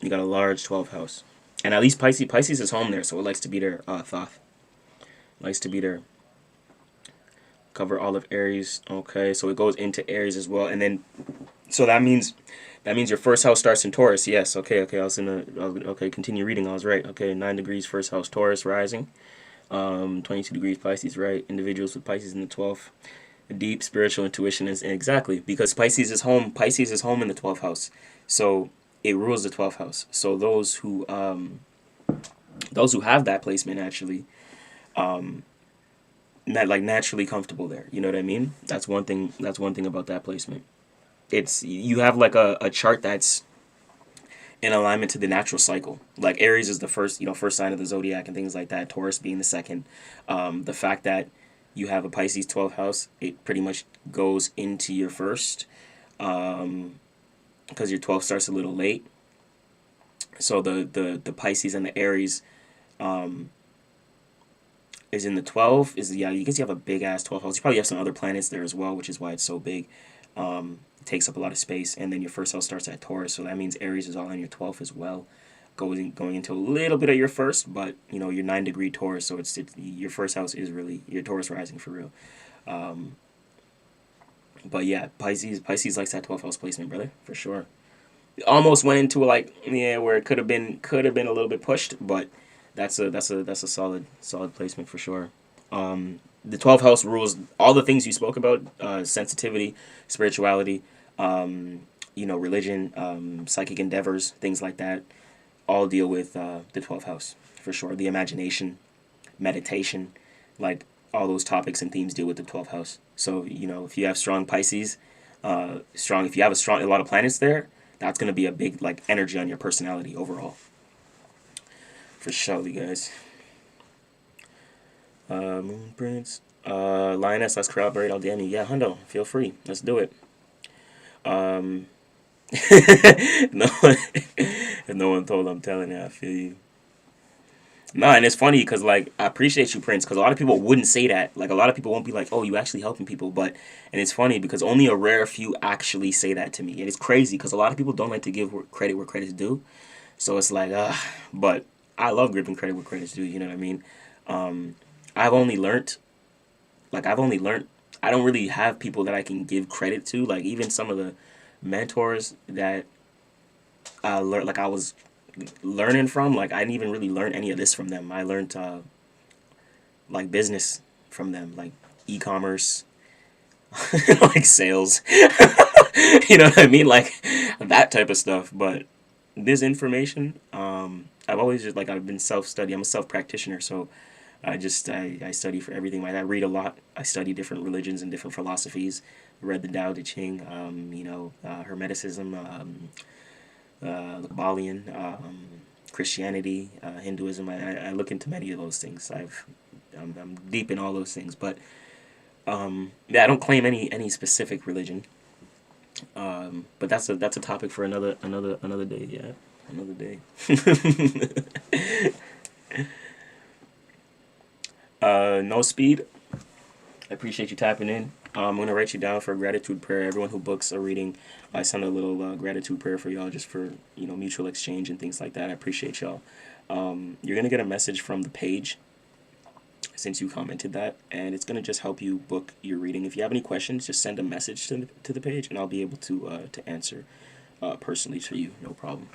B: got a large 12th house, and at least Pisces is home there, so it likes to be there. Thoth likes to be there. Cover all of Aries. Okay, so it goes into Aries as well, and then so that means your first house starts in Taurus. Yes. Okay. Okay. Continue reading. I was right. Okay. 9 degrees first house Taurus rising. 22 degrees Pisces, right? Individuals with Pisces in the 12th. Deep spiritual intuition is exactly because Pisces is home. Pisces is home in the 12th house, so it rules the 12th house. So those who have that placement actually, naturally comfortable there. You know what I mean? That's one thing. That's one thing about that placement. It's you have like a chart that's in alignment to the natural cycle. Like Aries is the first, first sign of the zodiac and things like that. Taurus being the second. The fact that you have a Pisces 12th house, it pretty much goes into your first, because your 12th starts a little late. So the Pisces and the Aries, is in the 12. You can see you have a big ass 12th house. You probably have some other planets there as well, which is why it's so big. It takes up a lot of space, and then your first house starts at Taurus, so that means Aries is all in your 12th as well, going into a little bit of your first, but your 9-degree Taurus, so it's your first house is really your Taurus rising for real. But yeah, Pisces likes that 12th house placement, brother, for sure. It almost went into where it could have been a little bit pushed, but that's a solid placement for sure. The 12th house rules all the things you spoke about: sensitivity, spirituality, religion, psychic endeavors, things like that. All deal with the 12th house for sure. The imagination, meditation, like all those topics and themes deal with the 12th house. So if you have strong Pisces, if you have a lot of planets there, that's gonna be a big energy on your personality overall. For sure, you guys. Moon Prince. Lioness, let's corroborate. I'll DM you. Yeah, Hundo, feel free. Let's do it. No, if no one told, I'm telling you, I feel you. Nah, and it's funny because I appreciate you, Prince, because a lot of people wouldn't say that. Like a lot of people won't be like, "Oh, you actually helping people," and it's funny because only a rare few actually say that to me, and it's crazy because a lot of people don't like to give credit where credit's due. So it's but I love giving credit where credit's due. You know what I mean? I've only learned. I don't really have people that I can give credit to. Like even some of the mentors that I was learning from. I didn't even really learn any of this from them. I learned business from them, like e-commerce, like sales. You know what I mean? Like that type of stuff. But this information, I've always I've been self-study. I'm a self-practitioner, so I study for everything. I read a lot. I study different religions and different philosophies. Read the Tao Te Ching, Hermeticism, the Kabbalion, Christianity, Hinduism. I look into many of those things. I'm deep in all those things, but I don't claim any specific religion. But that's a topic for another day. Yeah, another day. No speed. I appreciate you tapping in. I'm going to write you down for a gratitude prayer. Everyone who books a reading, I send a little gratitude prayer for y'all just for, mutual exchange and things like that. I appreciate y'all. You're going to get a message from the page since you commented that, and it's going to just help you book your reading. If you have any questions, just send a message to the page, and I'll be able to answer personally to you. No problem.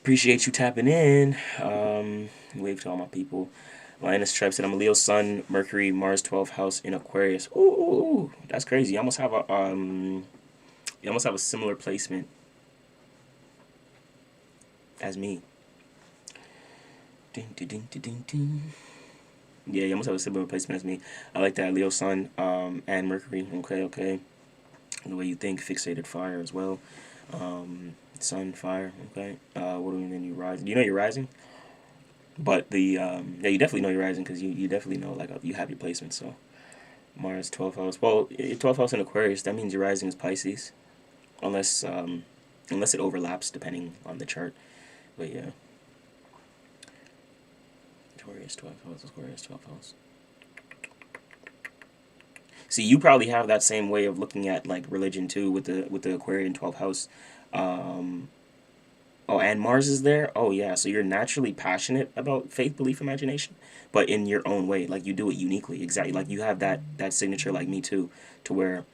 B: Appreciate you tapping in. Wave to all my people. Linus Tribe said, "I'm a Leo Sun, Mercury, Mars, 12th house in Aquarius." Ooh, that's crazy. You almost have a similar placement as me. Ding, ding, ding, ding, ding. Yeah, you almost have a similar placement as me. I like that. Leo Sun, and Mercury. Okay, okay. And the way you think, fixated fire as well. Sun, fire. Okay. What do we mean? You rise? Do you know you're rising? But yeah, you definitely know you're rising because you definitely know like you have your placement. So Mars 12th house. Well, 12th house in Aquarius. That means your rising is Pisces, unless unless it overlaps depending on the chart. But yeah. Aquarius 12th house. Aquarius 12th house. See, you probably have that same way of looking at like religion too with the Aquarian 12th house. Um, oh, and Mars is there. Oh yeah, so you're naturally passionate about faith, belief, imagination, but in your own way. Like you do it uniquely. Exactly. Like you have that signature like me too, to where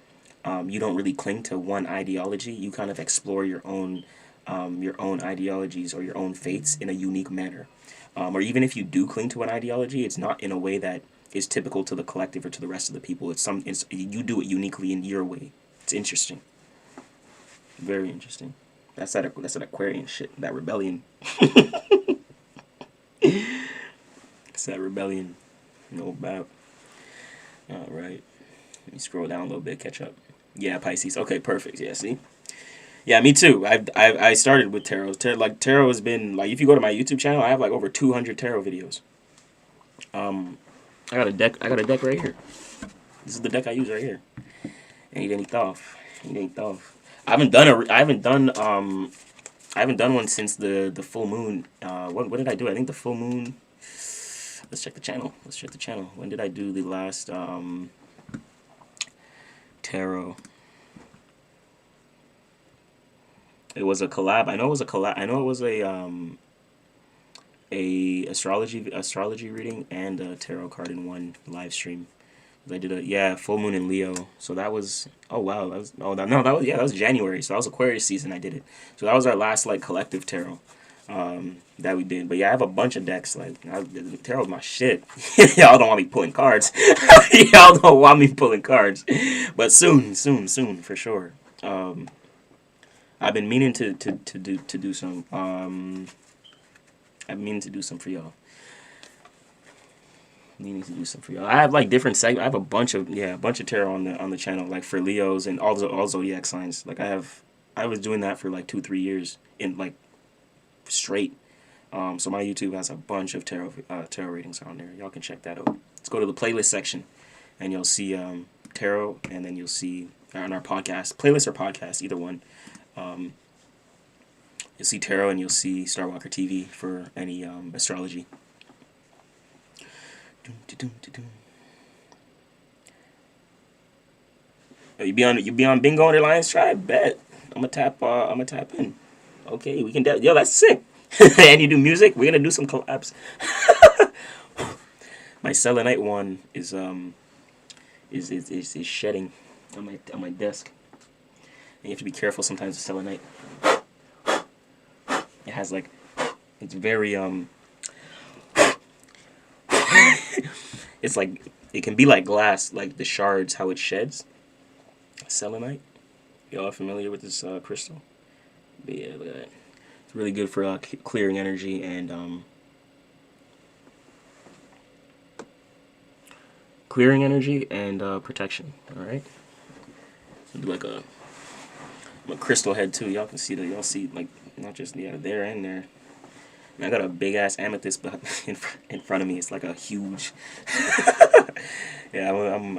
B: you don't really cling to one ideology. You kind of explore your own ideologies or your own faiths in a unique manner. Or even if you do cling to an ideology, it's not in a way that is typical to the collective or to the rest of the people. It's you do it uniquely in your way. It's interesting. Very interesting. That's that Aquarian shit. That rebellion. It's that rebellion. No bad. All right. Let me scroll down a little bit. Catch up. Yeah, Pisces. Okay, perfect. Yeah, see. Yeah, me too. I started with tarot. Tarot has been like if you go to my YouTube channel, I have like over 200 tarot videos. I got a deck. I got a deck right here. This is the deck I use right here. Ain't any thought. Ain't any thought. I haven't done a. I haven't done one since the full moon. What did I do? I think the full moon. Let's check the channel. Let's check the channel. When did I do the last tarot? It was a collab. I know it was a collab. I know it was a astrology reading and a tarot card in one live stream. I did full moon in Leo. So that was oh wow that was that was January. So that was Aquarius season. I did it. So that was our last like collective tarot that we did. But yeah, I have a bunch of decks. Like tarot's my shit. Y'all don't want me pulling cards. Y'all don't want me pulling cards. But soon for sure. I've been meaning to do some. I've been meaning to do some for y'all. Meaning to do some for y'all. I have like different segments. I have a bunch of tarot on the channel, like for Leos and all zodiac signs. Like I was doing that for like 2-3 years in like straight. So my YouTube has a bunch of tarot readings on there. Y'all can check that out. Let's go to the playlist section, and you'll see tarot, and then you'll see on our podcast playlist or podcast, either one. You'll see tarot, and you'll see Starwalker TV for any astrology. Oh, you be on Bingo and the Lions Tribe? Bet. I'm gonna tap in. Okay, we can yo, that's sick. And you do music? We're gonna do some collabs. My selenite one is shedding on my desk. And you have to be careful sometimes with selenite. It has like it's very it's like it can be like glass, like the shards, how it sheds. Selenite. Y'all are familiar with this crystal? But yeah, look at that. It's really good for clearing energy and protection. All right. I'll do like I'm a crystal head too. Y'all can see that. Y'all see like not just there and there. And I got a big ass amethyst in front of me. It's like a huge. Yeah, I'm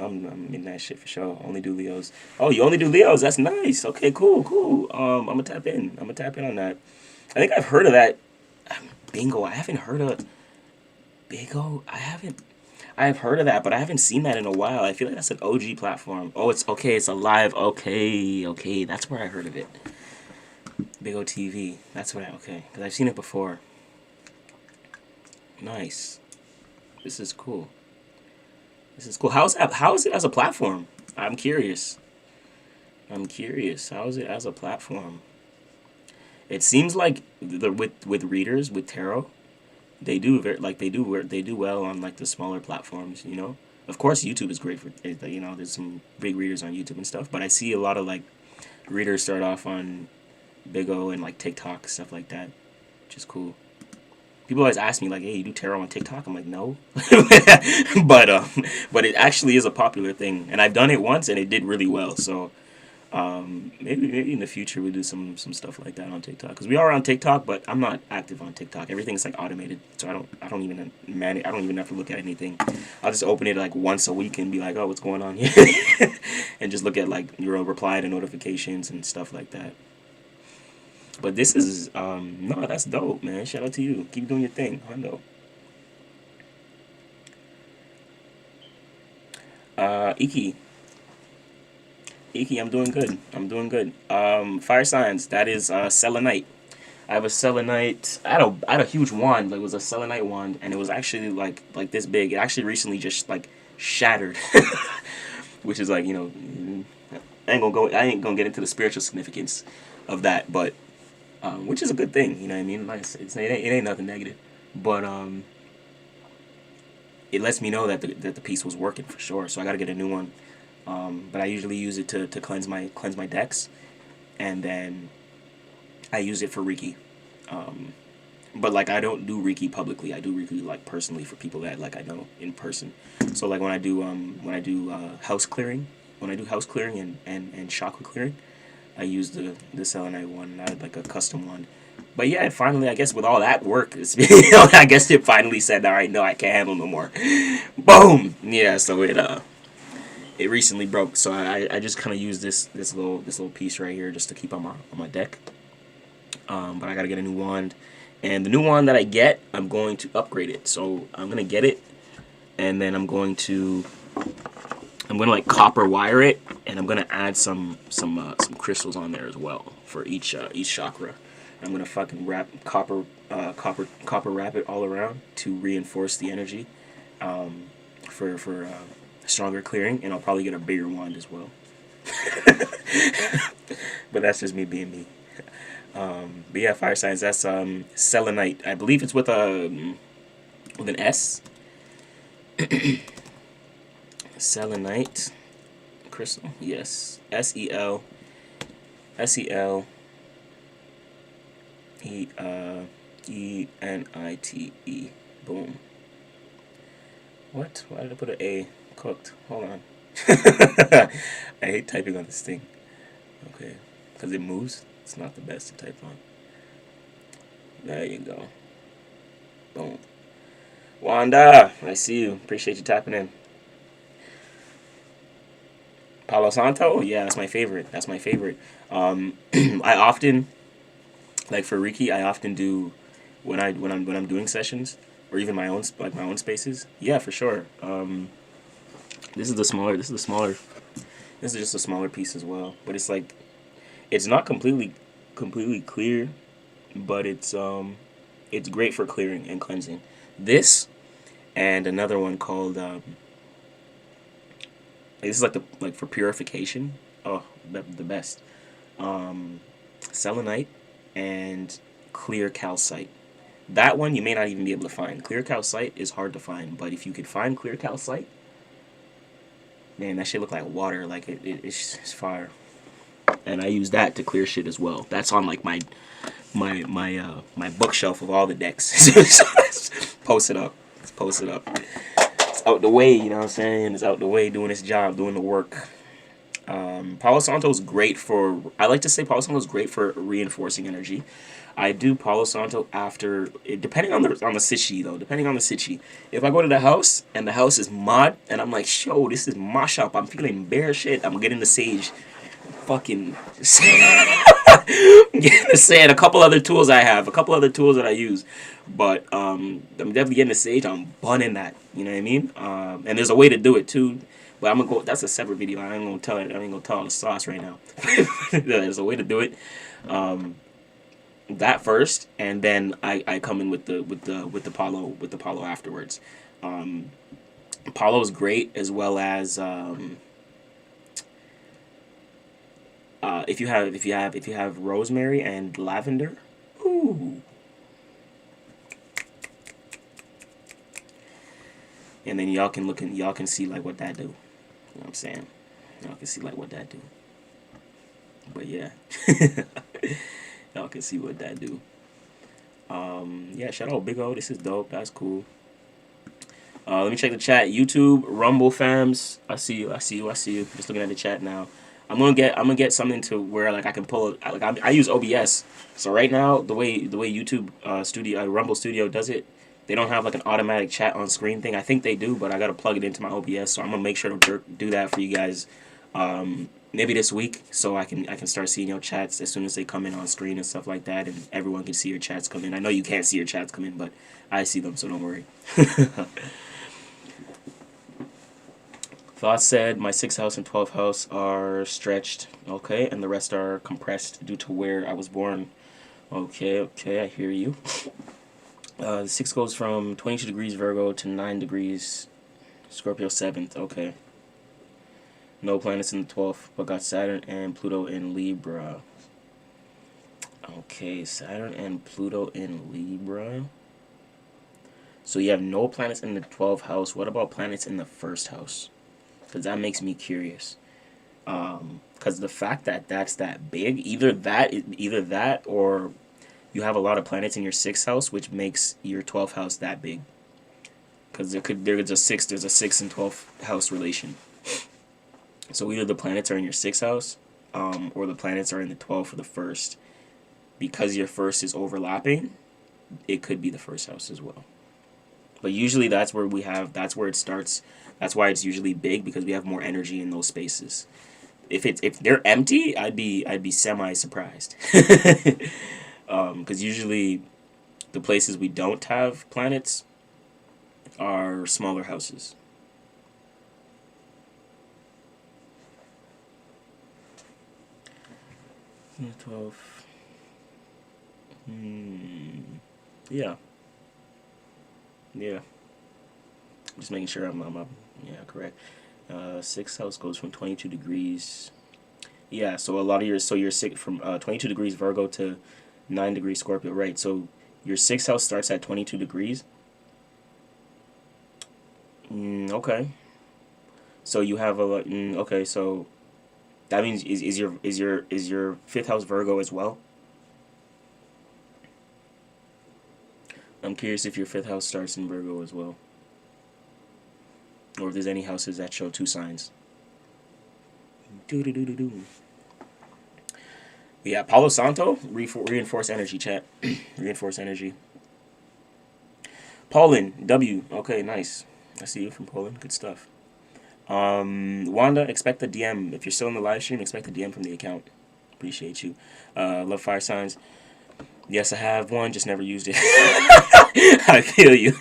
B: in that shit for sure. Only do Leos. Oh, you only do Leos? That's nice. Okay, cool. I'm gonna tap in. On that. I think I've heard of that. Bingo. I haven't heard of Bingo. I've heard of that, but I haven't seen that in a while. I feel like that's an OG platform. Oh, it's okay. It's a live. Okay. That's where I heard of it. Big O TV. That's what okay. Because I've seen it before. Nice. This is cool. How is it as a platform? I'm curious. How is it as a platform? It seems like with readers with tarot, they do well on like the smaller platforms. You know, of course YouTube is great for there's some big readers on YouTube and stuff. But I see a lot of like readers start off on Big O and like TikTok stuff like that, which is cool. People always ask me like, "Hey, you do tarot on TikTok?" I'm like, "No," but it actually is a popular thing, and I've done it once, and it did really well. So maybe in the future we'll do some stuff like that on TikTok, because we are on TikTok, but I'm not active on TikTok. Everything's like automated, so I don't even manage. I don't even have to look at anything. I'll just open it like once a week and be like, "Oh, what's going on here?" and just look at like your reply to notifications and stuff like that. But this is no, that's dope, man. Shout out to you. Keep doing your thing, Hondo. Iki. Iki, I'm doing good. I'm doing good. Fire signs. That is selenite. I have a selenite. I had a huge wand. Like, it was a selenite wand, and it was actually like this big. It actually recently just like shattered, which is like, you know, I ain't gonna get into the spiritual significance of that, but which is a good thing. You know what I mean? Like, it ain't nothing negative, but it lets me know that the piece was working for sure. So I got to get a new one. But I usually use it to cleanse my decks, and then I use it for Reiki. But like, I don't do Reiki publicly. I do Reiki like personally for people that like I know in person. So like when I do house clearing, and chakra clearing, I use the selenite one. I had like a custom one. But yeah, finally, I guess with all that work, I guess it finally said, all right, no, I can't handle no more. Boom. Yeah. So it recently broke, so I just kind of use this little piece right here just to keep on my deck. But I gotta get a new wand, and the new wand that I get, I'm going to upgrade it. So I'm gonna get it, and then I'm gonna like copper wire it, and I'm gonna add some crystals on there as well for each chakra. I'm gonna fucking wrap copper wrap it all around to reinforce the energy, for stronger clearing, and I'll probably get a bigger wand as well. But that's just me being me. But yeah, fire signs. That's selenite. I believe it's with an S. Selenite crystal. Yes. SEL. ENITE. Boom. What? Why did I put an A? Cooked. Hold on. I hate typing on this thing. Okay. Because it moves. It's not the best to type on. There you go. Boom. Wanda, I see you. Appreciate you tapping in. Palo Santo? Yeah, that's my favorite. That's my favorite. I often, like for Reiki, I often do when I'm doing sessions, or even my own spaces. Yeah, for sure. This is the smaller. This is just a smaller piece as well. But it's like, it's not completely clear, but it's great for clearing and cleansing. This and another one called this is like for purification. Oh, the best. Selenite and clear calcite. That one you may not even be able to find. Clear calcite is hard to find, but if you could find clear calcite, man, that shit look like water. Like it's fire. And I use that to clear shit as well. That's on like my bookshelf of all the decks. Post it up. Let's post it up. It's out the way, you know what I'm saying? It's out the way, doing its job, doing the work. Palo Santo is great for. I like to say Palo Santo is great for reinforcing energy. I do Palo Santo after, depending on the sichi though. Depending on the sichi. If I go to the house and the house is mod and I'm like, "Yo, this is mash up. I'm feeling bare shit." I'm getting the sage. Fucking getting the sand. A couple other tools I have. A couple other tools that I use. But I'm definitely getting the sage. I'm bunning that. You know what I mean? And there's a way to do it too. But I'm gonna go. That's a separate video. I ain't gonna tell it. I ain't gonna tell all the sauce right now. There's a way to do it. That first, and then I come in with the Palo afterwards. Palo is great, as well as if you have rosemary and lavender. Ooh. And then y'all can see like what that do. You know what I'm saying? Y'all can see like what that do. But yeah. Y'all can see what that do. Yeah, shout out Big O. This is dope. That's cool. Let me check the chat. YouTube, Rumble fams. I see you. I see you. I see you. Just looking at the chat now. I'm gonna get something to where like I can pull it. Like I use OBS. So right now the way YouTube Studio Rumble Studio does it, they don't have like an automatic chat on screen thing. I think they do, but I gotta plug it into my OBS. So I'm gonna make sure to do that for you guys. Maybe this week, so I can start seeing your chats as soon as they come in on screen and stuff like that, and everyone can see your chats come in. I know you can't see your chats come in, but I see them, so don't worry. Thoughts said my 6th house and 12th house are stretched, okay, and the rest are compressed due to where I was born. Okay, I hear you. The 6 goes from 22 degrees Virgo to 9 degrees Scorpio 7th, okay. No planets in the 12th, but got Saturn and Pluto in Libra. Okay, Saturn and Pluto in Libra. So you have no planets in the 12th house. What about planets in the 1st house? Because that makes me curious. Because the fact that that's that big, either that or you have a lot of planets in your 6th house, which makes your 12th house that big. Because there's a 6 and 12th house relation. So either the planets are in your 6th house, or the planets are in the 12th or the 1st. Because your 1st is overlapping, it could be the 1st house as well. But usually that's where it starts. That's why it's usually big, because we have more energy in those spaces. If they're empty, I'd be semi surprised. Because usually the places we don't have planets are smaller houses. Yeah, 12. Yeah. Yeah. Just making sure I'm up. Yeah, correct. 6th house goes from 22 degrees. Yeah, so a lot of you're sick from 22 degrees Virgo to 9 degrees Scorpio, right? So your 6th house starts at 22 degrees. Okay. So you have okay, so that means is your 5th house Virgo as well? I'm curious if your 5th house starts in Virgo as well, or if there's any houses that show 2 signs. Yeah, Palo Santo, reinforce energy, chat. Reinforce energy. Poland, W. Okay, nice. I see you from Poland. Good stuff. Wanda, expect a DM. If you're still in the live stream, expect a DM from the account. Appreciate you. Love fire signs. Yes, I have one, just never used it. I feel you.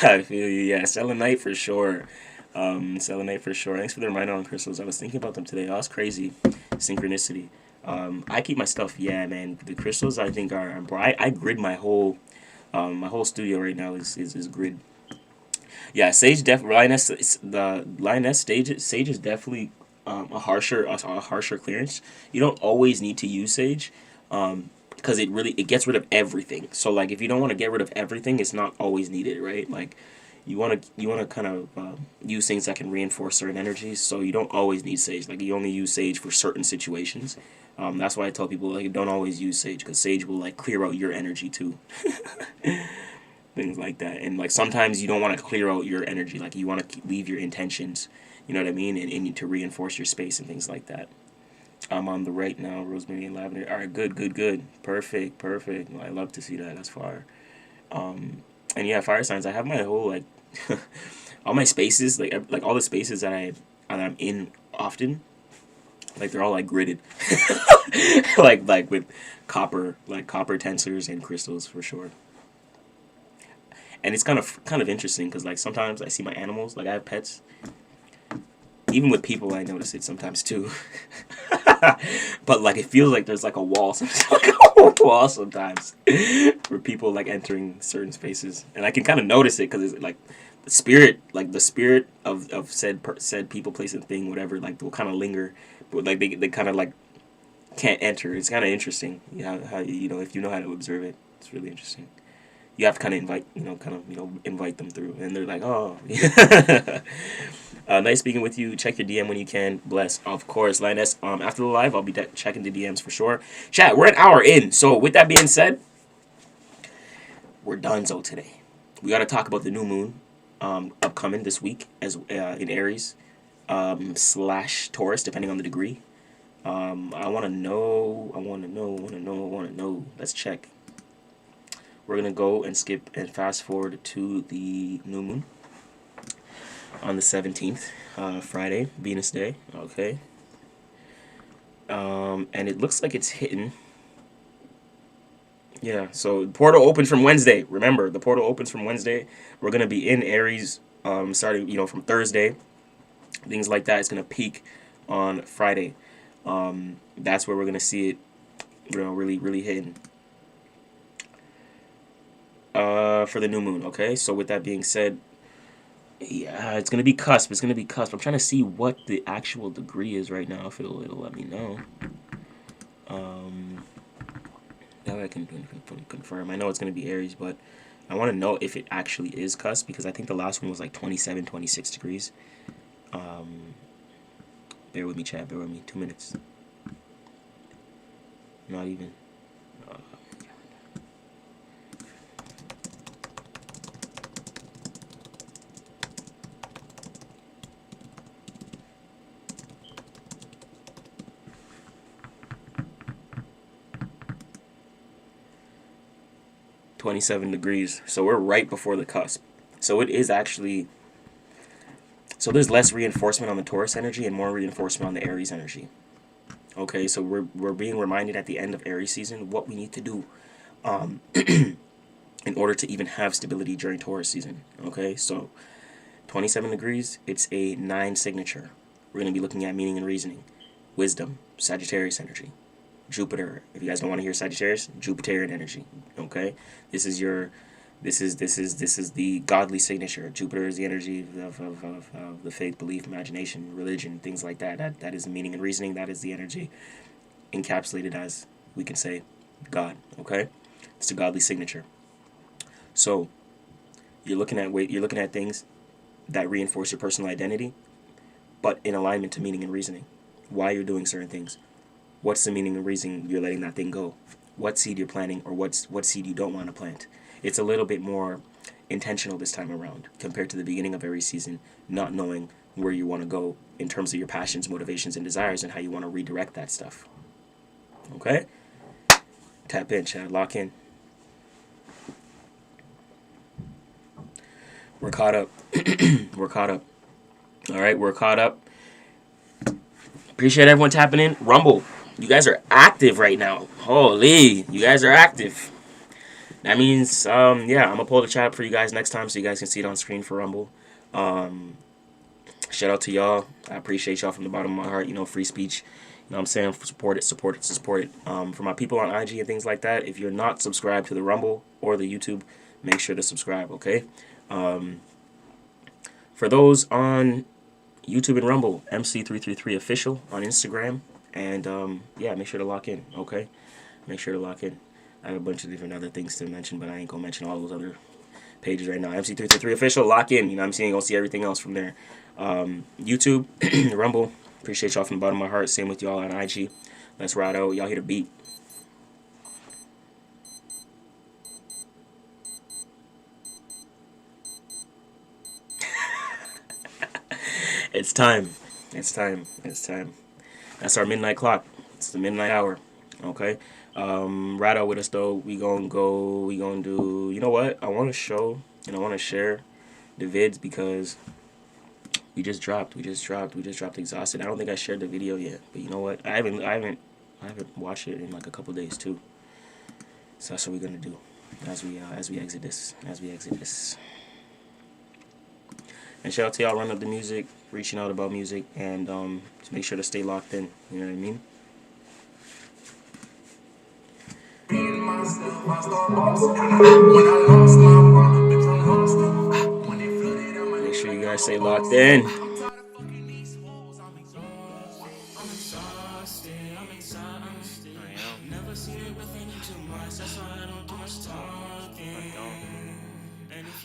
B: I feel you. Yeah, selenite for sure. Selenite for sure. Thanks for the reminder on crystals. I was thinking about them today. Oh, that's crazy. Synchronicity. I keep my stuff. Yeah, man. The crystals I think are. I grid my whole studio right now is grid. Yeah, sage Lioness sage is definitely a harsher clearance. You don't always need to use sage. Because it gets rid of everything. So like if you don't want to get rid of everything, it's not always needed, right? Like you want to kind of use things that can reinforce certain energies. So you don't always need sage. Like you only use sage for certain situations. That's why I tell people like don't always use sage, because sage will like clear out your energy too. Things like that. And like sometimes you don't want to clear out your energy. Like you want to leave your intentions. You know what I mean? And to reinforce your space and things like that. I'm on the right now, rosemary and lavender. All right, good. Perfect. I love to see that. That's fire. And yeah, fire signs. I have my whole like, all my spaces, like all the spaces that I'm in often, like they're all like gridded, like with copper tensors and crystals for sure. And it's kind of interesting because like sometimes I see my animals, like I have pets. Even with people, I notice it sometimes too. But like it feels like there's like a wall, sometimes for people like entering certain spaces, and I can kind of notice it because it's like the spirit of said people, place, and thing, whatever. Like will kind of linger, but like they kind of like can't enter. It's kind of interesting. How if you know how to observe it, it's really interesting. You have to kind of invite them through, and they're like, oh. Nice speaking with you. Check your DM when you can. Bless, of course, Linus. After the live, I'll be checking the DMs for sure. Chat, we're an hour in. So with that being said, we're donezo today. We got to talk about the new moon upcoming this week as in Aries slash Taurus, depending on the degree. I want to know. Let's check. We're going to go and skip and fast forward to the new moon on the 17th, Friday, Venus Day. Okay. And it looks like it's hitting. Yeah, so the portal opens from Wednesday. Remember, the portal opens from Wednesday. We're going to be in Aries starting, from Thursday. Things like that. It's going to peak on Friday. That's where we're going to see it, really, really hitting. For the new moon, okay? So with that being said, yeah, it's gonna be cusp. It's gonna be cusp. I'm trying to see what the actual degree is right now. If it'll let me know. That way I can confirm. I know it's gonna be Aries, but I want to know if it actually is cusp because I think the last one was like 27, 26 degrees. Bear with me, chat. Bear with me. 2 minutes. Not even. 27 degrees. So we're right before the cusp. So it is actually... So there's less reinforcement on the Taurus energy and more reinforcement on the Aries energy. Okay, so we're being reminded at the end of Aries season what we need to do in order to even have stability during Taurus season. Okay, so 27 degrees, it's a 9 signature. We're going to be looking at meaning and reasoning. Wisdom, Sagittarius energy. Jupiter, if you guys don't want to hear Sagittarius, Jupiterian energy. Okay, this is the godly signature. Jupiter is the energy of the faith, belief, imagination, religion, things like that. That is the meaning and reasoning. That is the energy encapsulated as, we can say, God. Okay, it's the godly signature. So you're looking at things that reinforce your personal identity, but in alignment to meaning and reasoning. Why you're doing certain things. What's the meaning and reason you're letting that thing go? What seed you're planting, or what seed you don't want to plant. It's a little bit more intentional this time around compared to the beginning of every season, not knowing where you want to go in terms of your passions, motivations, and desires, and how you want to redirect that stuff. Okay? Tap in, chat. Lock in. We're caught up. We're caught up. All right, we're caught up. Appreciate everyone tapping in. Rumble. You guys are active right now. Holy, you guys are active. That means, yeah, I'm going to pull the chat up for you guys next time so you guys can see it on screen for Rumble. Shout out to y'all. I appreciate y'all from the bottom of my heart. Free speech. You know what I'm saying? Support it. For my people on IG and things like that, if you're not subscribed to the Rumble or the YouTube, make sure to subscribe, okay? For those on YouTube and Rumble, MC333 Official on Instagram. And, yeah, make sure to lock in, okay? Make sure to lock in. I have a bunch of different other things to mention, but I ain't going to mention all those other pages right now. MC333 Official, lock in. You know what I'm saying? You're going to see everything else from there. YouTube, Rumble, appreciate y'all from the bottom of my heart. Same with y'all on IG. Let's ride out. Y'all hear the beat. It's time. It's time. It's time. That's our midnight clock. It's the midnight hour. Okay. Right out with us though. We gonna do. You know what? I want to show and I want to share the vids because we just dropped Exhausted. I don't think I shared the video yet, but you know what? I haven't watched it in like a couple days too. So that's what we're gonna do as we exit this. And shout out to y'all running up the music, reaching out about music, and just make sure to stay locked in. You know what I mean? Make sure you guys stay locked in.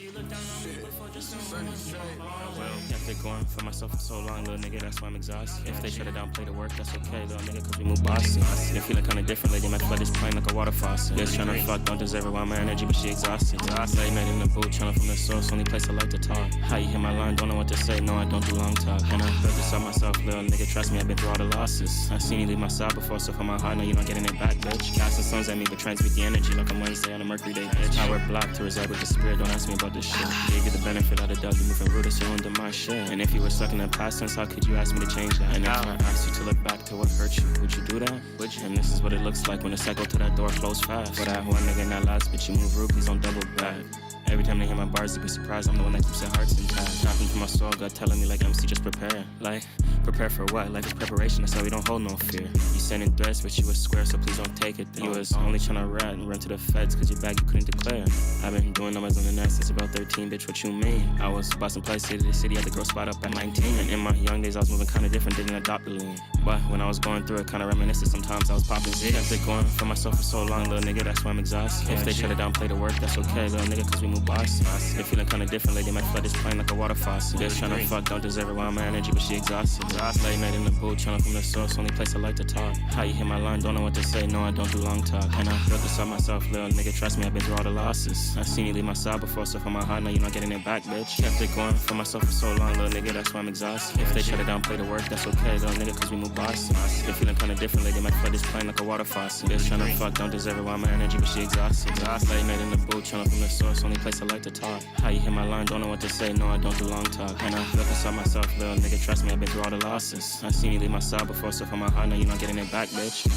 A: Kept it going for myself for so long, little nigga, that's why I'm exhausted. If they shut it down, play the work, that's okay, little nigga, cause we move bossy. They're feeling kinda different, lady, might flood this plane like a water faucet. Bitch tryna fuck, don't deserve it, want my energy, but she exhausted. Late night in the booth, tryna from the source, only place I like to talk. How you hear my line, don't know what to say, no, I don't do long talk. And I built this on myself, little nigga, trust me, I've been through all the losses. I seen you leave my side before, so from my heart, now you're not getting it back, bitch. Casting stones at me, but transmute the energy like I'm Wednesday on a Mercury day, bitch. Power blocked to reside with the spirit, don't ask me about this shit. Gave you the benefit of the doubt, you moving rude, so you under my shit. And if you were stuck in the past tense, how could you ask me to change that? And if I asked you to look back to what hurt you, would you do that? Would you? And this is what it looks like when the cycle to that door close fast. For that one nigga not last, but you move rude, please don't double back. Every time they hear my bars, they be surprised I'm the one that keeps their hearts intact. Talking to my soul, God telling me like MC, just prepare. Like, prepare for what? Life is preparation, that's how we don't hold no fear. You sending threats, but you was square, so please don't take it. You was only tryna rat and run to the feds, cause your bag you couldn't declare. I've been doing numbers on the net since about 13, bitch, what you mean? I was busting place city to city, had the girl spot up at 19. And in my young days, I was moving kinda different, didn't adopt the lean. But when I was going through it, kinda reminiscent, sometimes I was popping Z's. Kept it going for myself for so long, little nigga, that's why I'm exhausted. If they shut it down, play the work, that's okay, little nigga, cause we move bossy. They're feeling kinda different, lady, might flood this plane like a water faucet. Bitch tryna fuck, don't deserve it, want my energy, but she exhausted. Late night in the booth, tryna from the source, only place I like to talk. How you hear my line, don't know what to say, no, I don't do long talk. And I built this on myself, little nigga, trust me, I've been through all the losses. I seen you leave my side before, so from my heart, now you're not getting it back, bitch. Kept it going for myself for so long, little nigga, that's why I'm exhausted. If they shut it down, play the work, that's okay, little nigga, cause we move bossy. They're feeling kinda different, lady, might flood this plane like a water faucet. Bitch tryna fuck, don't deserve it, want my energy, but she exhausted. Late night in the booth, tryna from the source, only place I like to talk. How you hear my line, don't know what to say, no, I don't do long talk. And I built this on myself, little nigga, trust me, I've been through all the losses. I seen you leave my side before, so from my heart, now you're not getting it back, bitch.